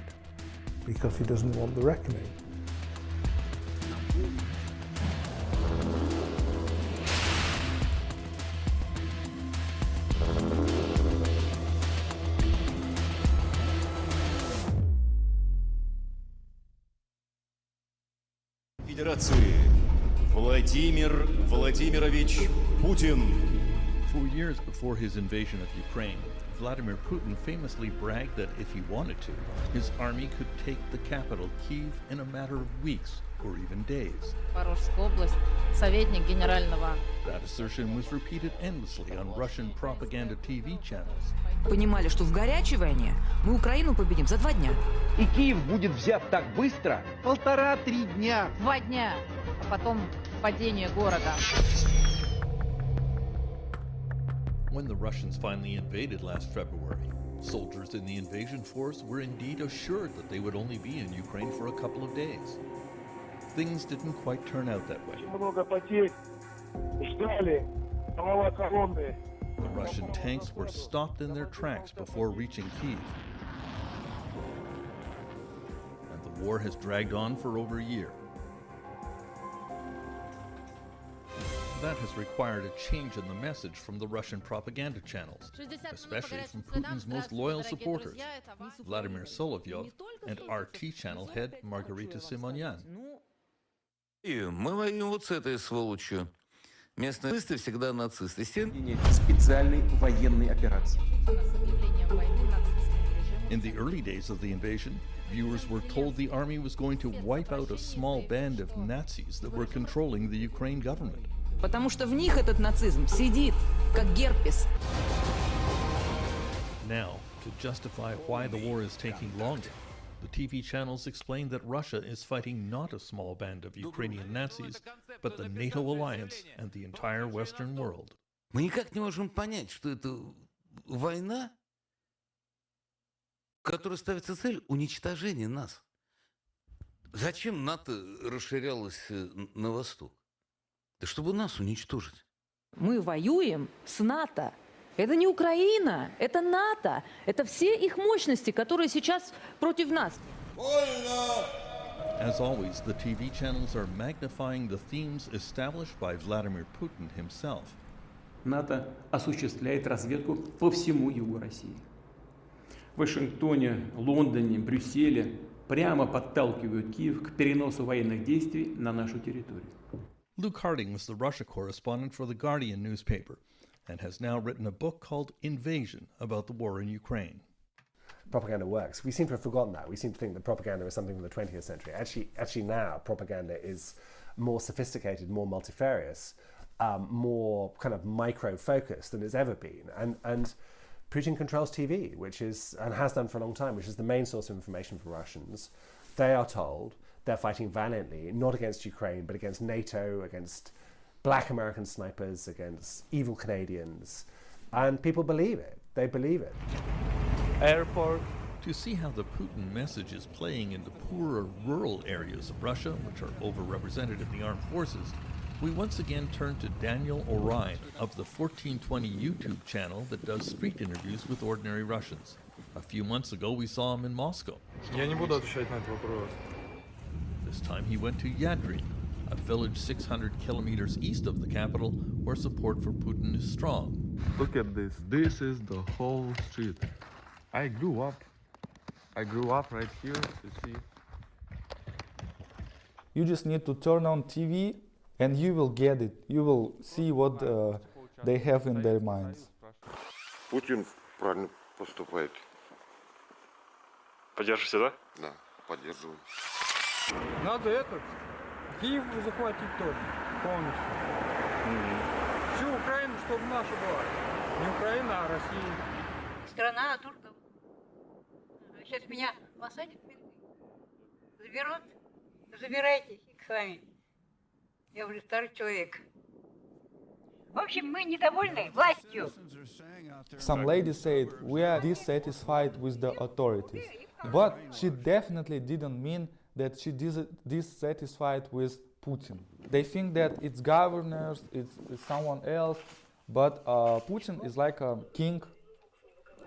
because he doesn't want the reckoning. Федерации Владимир Владимирович Путин. 4 years before his invasion of Ukraine, Vladimir Putin famously bragged that if he wanted to, his army could take the capital, Kyiv, in a matter of weeks or even days. Воронежская область, советник генерального. That assertion was repeated endlessly on Russian propaganda TV channels. Понимали, что в горячей войне мы Украину победим за 2 дня. И Киев будет взят так быстро? 1,5-3 дня. 2 дня, а потом падение города. When the Russians finally invaded last February, soldiers in the invasion force were indeed assured that they would only be in Ukraine for a couple of days. Things didn't quite turn out that way. The Russian tanks were stopped in their tracks before reaching Kyiv. And the war has dragged on for over a year. That has required a change in the message from the Russian propaganda channels, especially from Putin's most loyal supporters, Vladimir Solovyov and RT channel head Margarita Simonyan. И мы воюем вот с этой сволочью. Местные нацисты всегда нацисты. Специальной военной операции. In the early days of the invasion, viewers were told the army was going to wipe out a small band of Nazis that were controlling the Ukraine government. Потому что в них этот нацизм сидит, как герпес. Now, to justify why the war is taking longer, the TV channels explain that Russia is fighting not a small band of Ukrainian Nazis, but the NATO alliance and the entire Western world. Мы никак не можем понять, что это война, в которой ставится цель уничтожения нас. Зачем НАТО расширялось на восток? Да чтобы нас уничтожить. Мы воюем с НАТО. Это не Украина, это НАТО. Это все их мощности, которые сейчас против нас. As always, the TV channels are magnifying the themes established by Vladimir Putin himself. НАТО осуществляет разведку по всему югу России. В Вашингтоне, Лондоне, Брюсселе прямо подталкивают Киев к переносу военных действий на нашу территорию. Luke Harding was the Russia correspondent for The Guardian newspaper and has now written a book called Invasion about the war in Ukraine. Propaganda works. We seem to have forgotten that. We seem to think that propaganda is something from the 20th century. Actually now, propaganda is more sophisticated, more multifarious, more kind of micro-focused than it's ever been. And Putin controls TV, which is, and has done for a long time, which is the main source of information for Russians. They are told they're fighting valiantly, not against Ukraine, but against NATO, against black American snipers, against evil Canadians. And people believe it. They believe it. Airport. To see how the Putin message is playing in the poorer rural areas of Russia, which are overrepresented in the armed forces, we once again turn to Daniel Orion of the 1420 YouTube channel that does street interviews with ordinary Russians. A few months ago, we saw him in Moscow. Я не буду отвечать на этот вопрос. This time he went to Yadrin, a village 600 kilometers east of the capital, where support for Putin is strong. Look at this. This is the whole street. I grew up right here, you see. You just need to turn on TV and you will get it. You will see what they have in their minds. Путин правильно поступает. Поддержите, да? Да, поддерживаю. Надо Киев захватить тоже полностью. Всю Украину, чтобы наша была. Не Украина, а Россия. Страна турков. Сейчас меня посадят, заберут. Забирайтесь к вами. Я уже старый человек. В общем, мы недовольны властью. Some lady said, we are dissatisfied with the authorities. But she definitely didn't mean that she is dissatisfied with Putin. They think that it's governors, it's someone else, but Putin is like a king.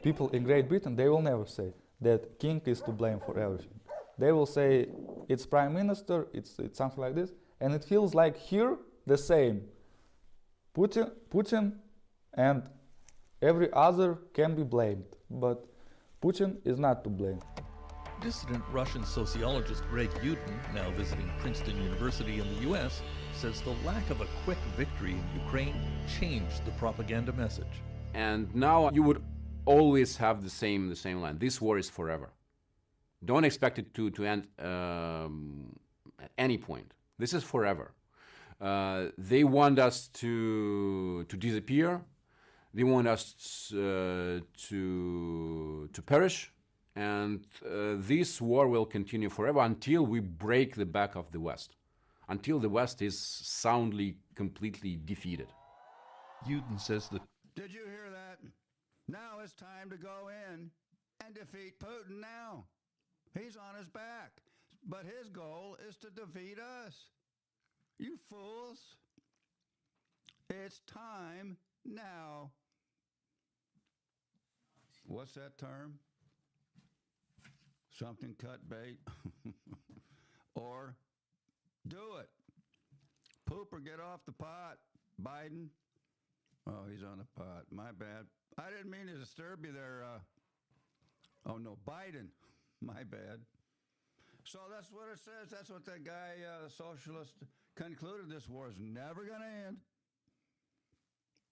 People in Great Britain, they will never say that king is to blame for everything. They will say it's prime minister, it's something like this, and it feels like here the same. Putin and every other can be blamed, but Putin is not to blame. Dissident Russian sociologist Greg Yudin, now visiting Princeton University in the U.S., says the lack of a quick victory in Ukraine changed the propaganda message. And now you would always have the same line. This war is forever. Don't expect it to end at any point. This is forever. They want us to disappear. They want us to perish. And this war will continue forever until we break the back of the West, until the West is soundly, completely defeated. Yudin says that. Did you hear that? Now it's time to go in and defeat Putin now. He's on his back, but his goal is to defeat us. You fools. It's time now. What's that term? Something cut bait. Or do it. Poop or get off the pot, Biden. Oh, he's on the pot. My bad. I didn't mean to disturb you there. Oh, no, Biden. My bad. So that's what it says. That's what that guy, the socialist, concluded. This war is never going to end.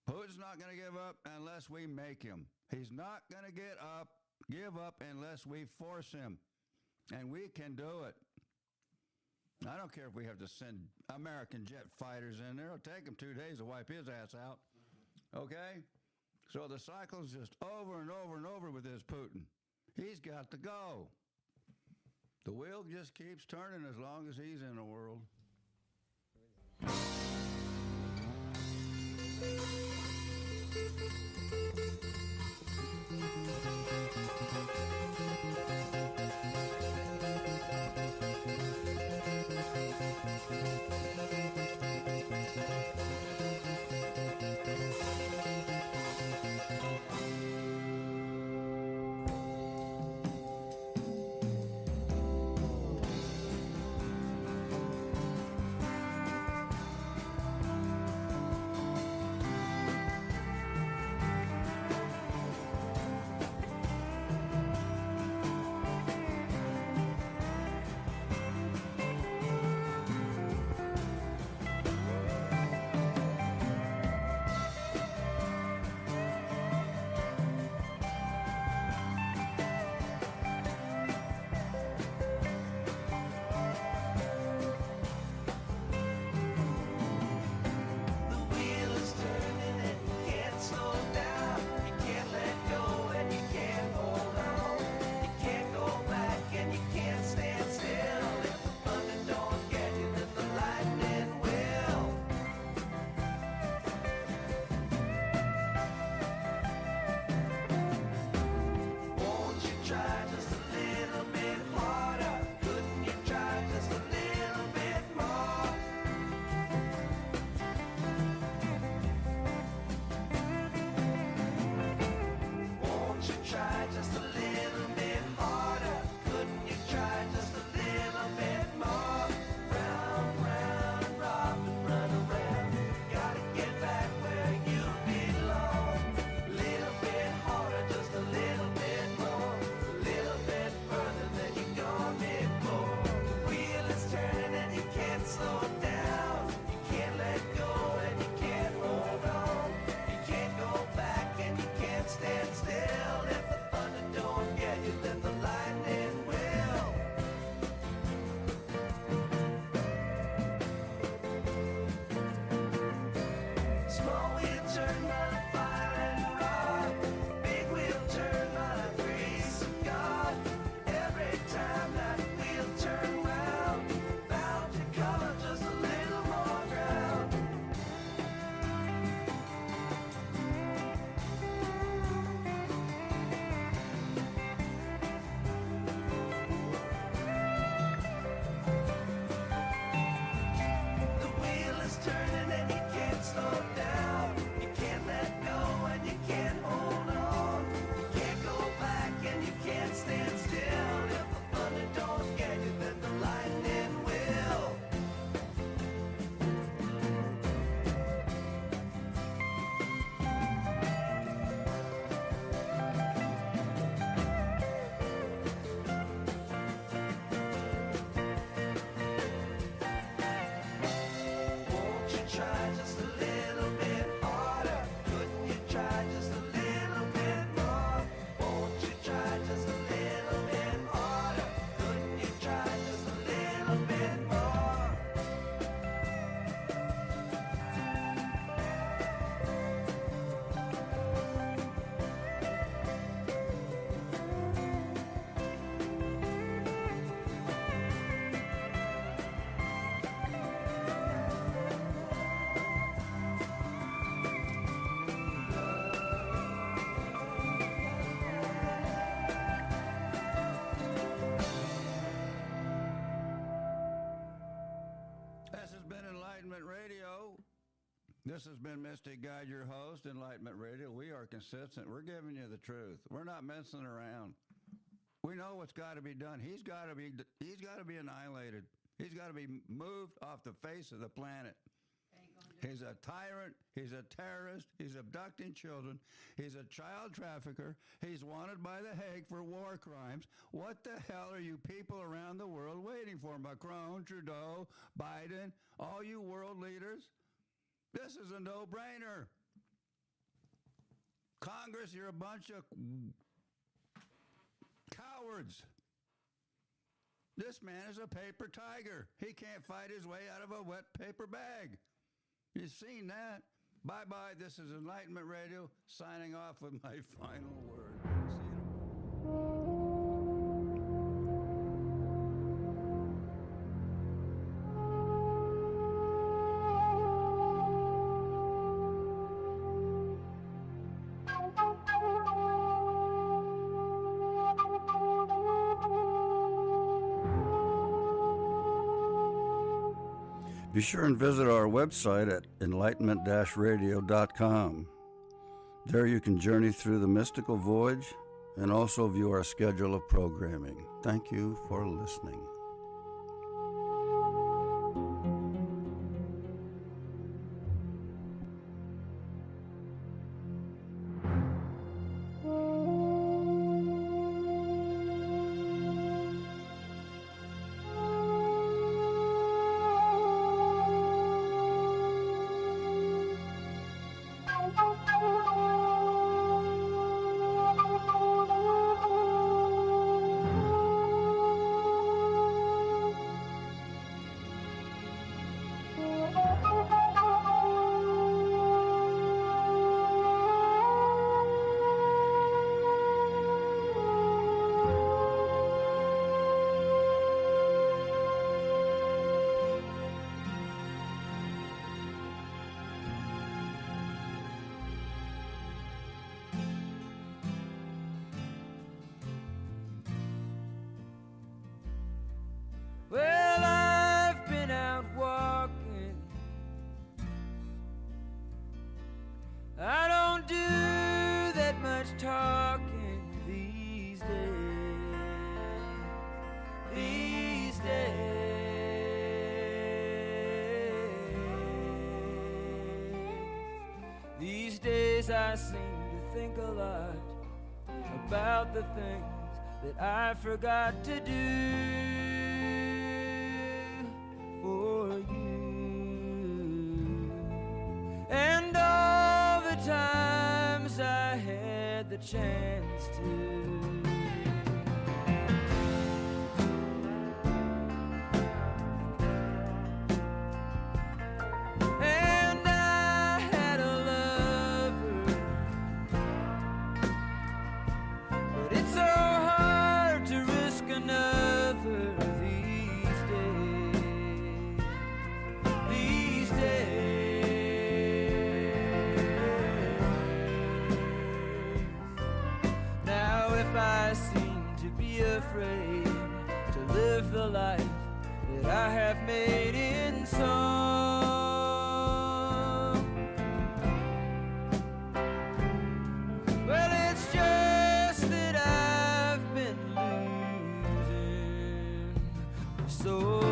Putin's not going to give up unless we make him. He's not going to give up unless we force him. And we can do it. I don't care if we have to send American jet fighters in there. It'll take him 2 days to wipe his ass out. Okay? So the cycle's just over and over and over with this Putin. He's got to go. The wheel just keeps turning as long as he's in the world. This has been Mystic Guide, your host, Enlightenment Radio. We are consistent. We're giving you the truth. We're not messing around. We know what's got to be done. He's got to be annihilated. He's got to be moved off the face of the planet. He's a tyrant. He's a terrorist. He's abducting children. He's a child trafficker. He's wanted by The Hague for war crimes. What the hell are you people around the world waiting for? Macron, Trudeau, Biden, all you world leaders? This is a no-brainer. Congress, you're a bunch of cowards. This man is a paper tiger. He can't fight his way out of a wet paper bag. You've seen that. Bye-bye. This is Enlightenment Radio, signing off with my final word. See you. Be sure and visit our website at enlightenment-radio.com. There you can journey through the mystical voyage and also view our schedule of programming. Thank you for listening. Well, I've been out walking. I don't do that much talking these days. These days. These days I seem to think a lot about the things that I forgot to do for you, and all the times I had the chance to. And I had a lover, but it's so hard to risk another these days. These days. Now if I seem to be afraid to live the life that I have made in song, well, it's just that I've been losing for so long.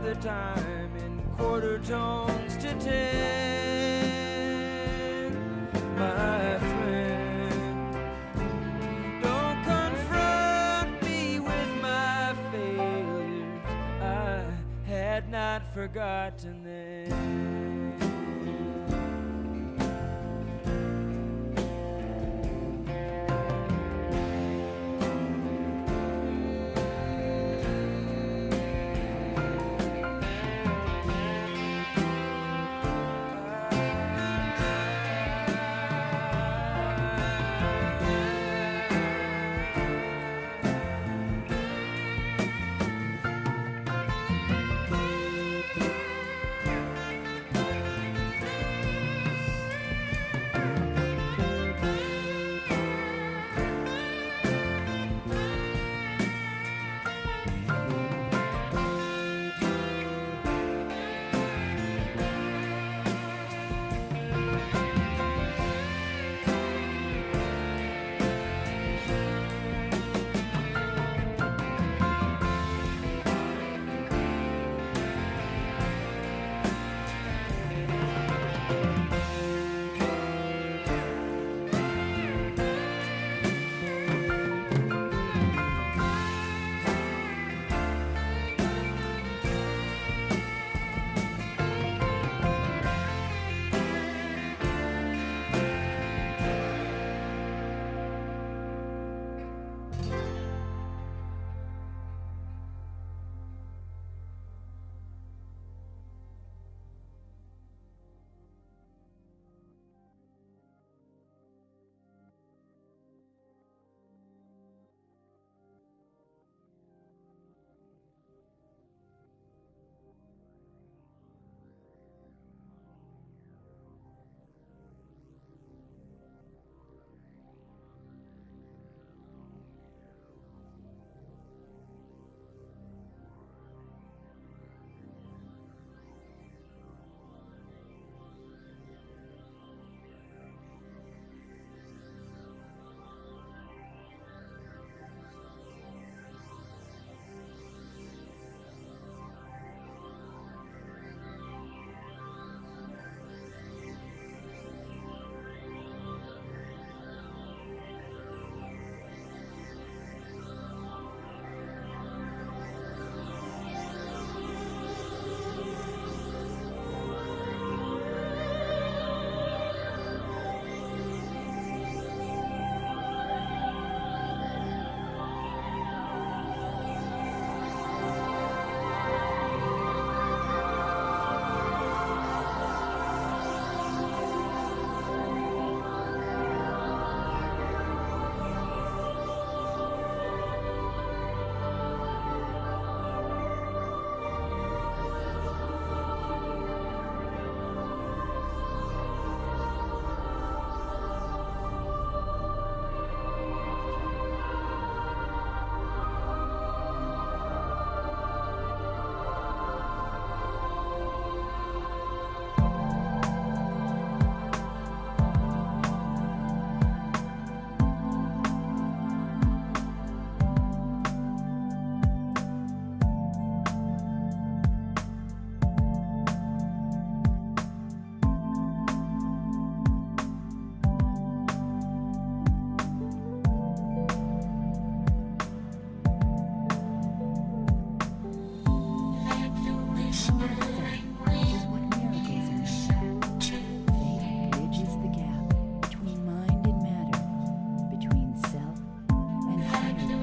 the time in quarter tones to 10, my friend. Don't confront me with my failures. I had not forgotten them.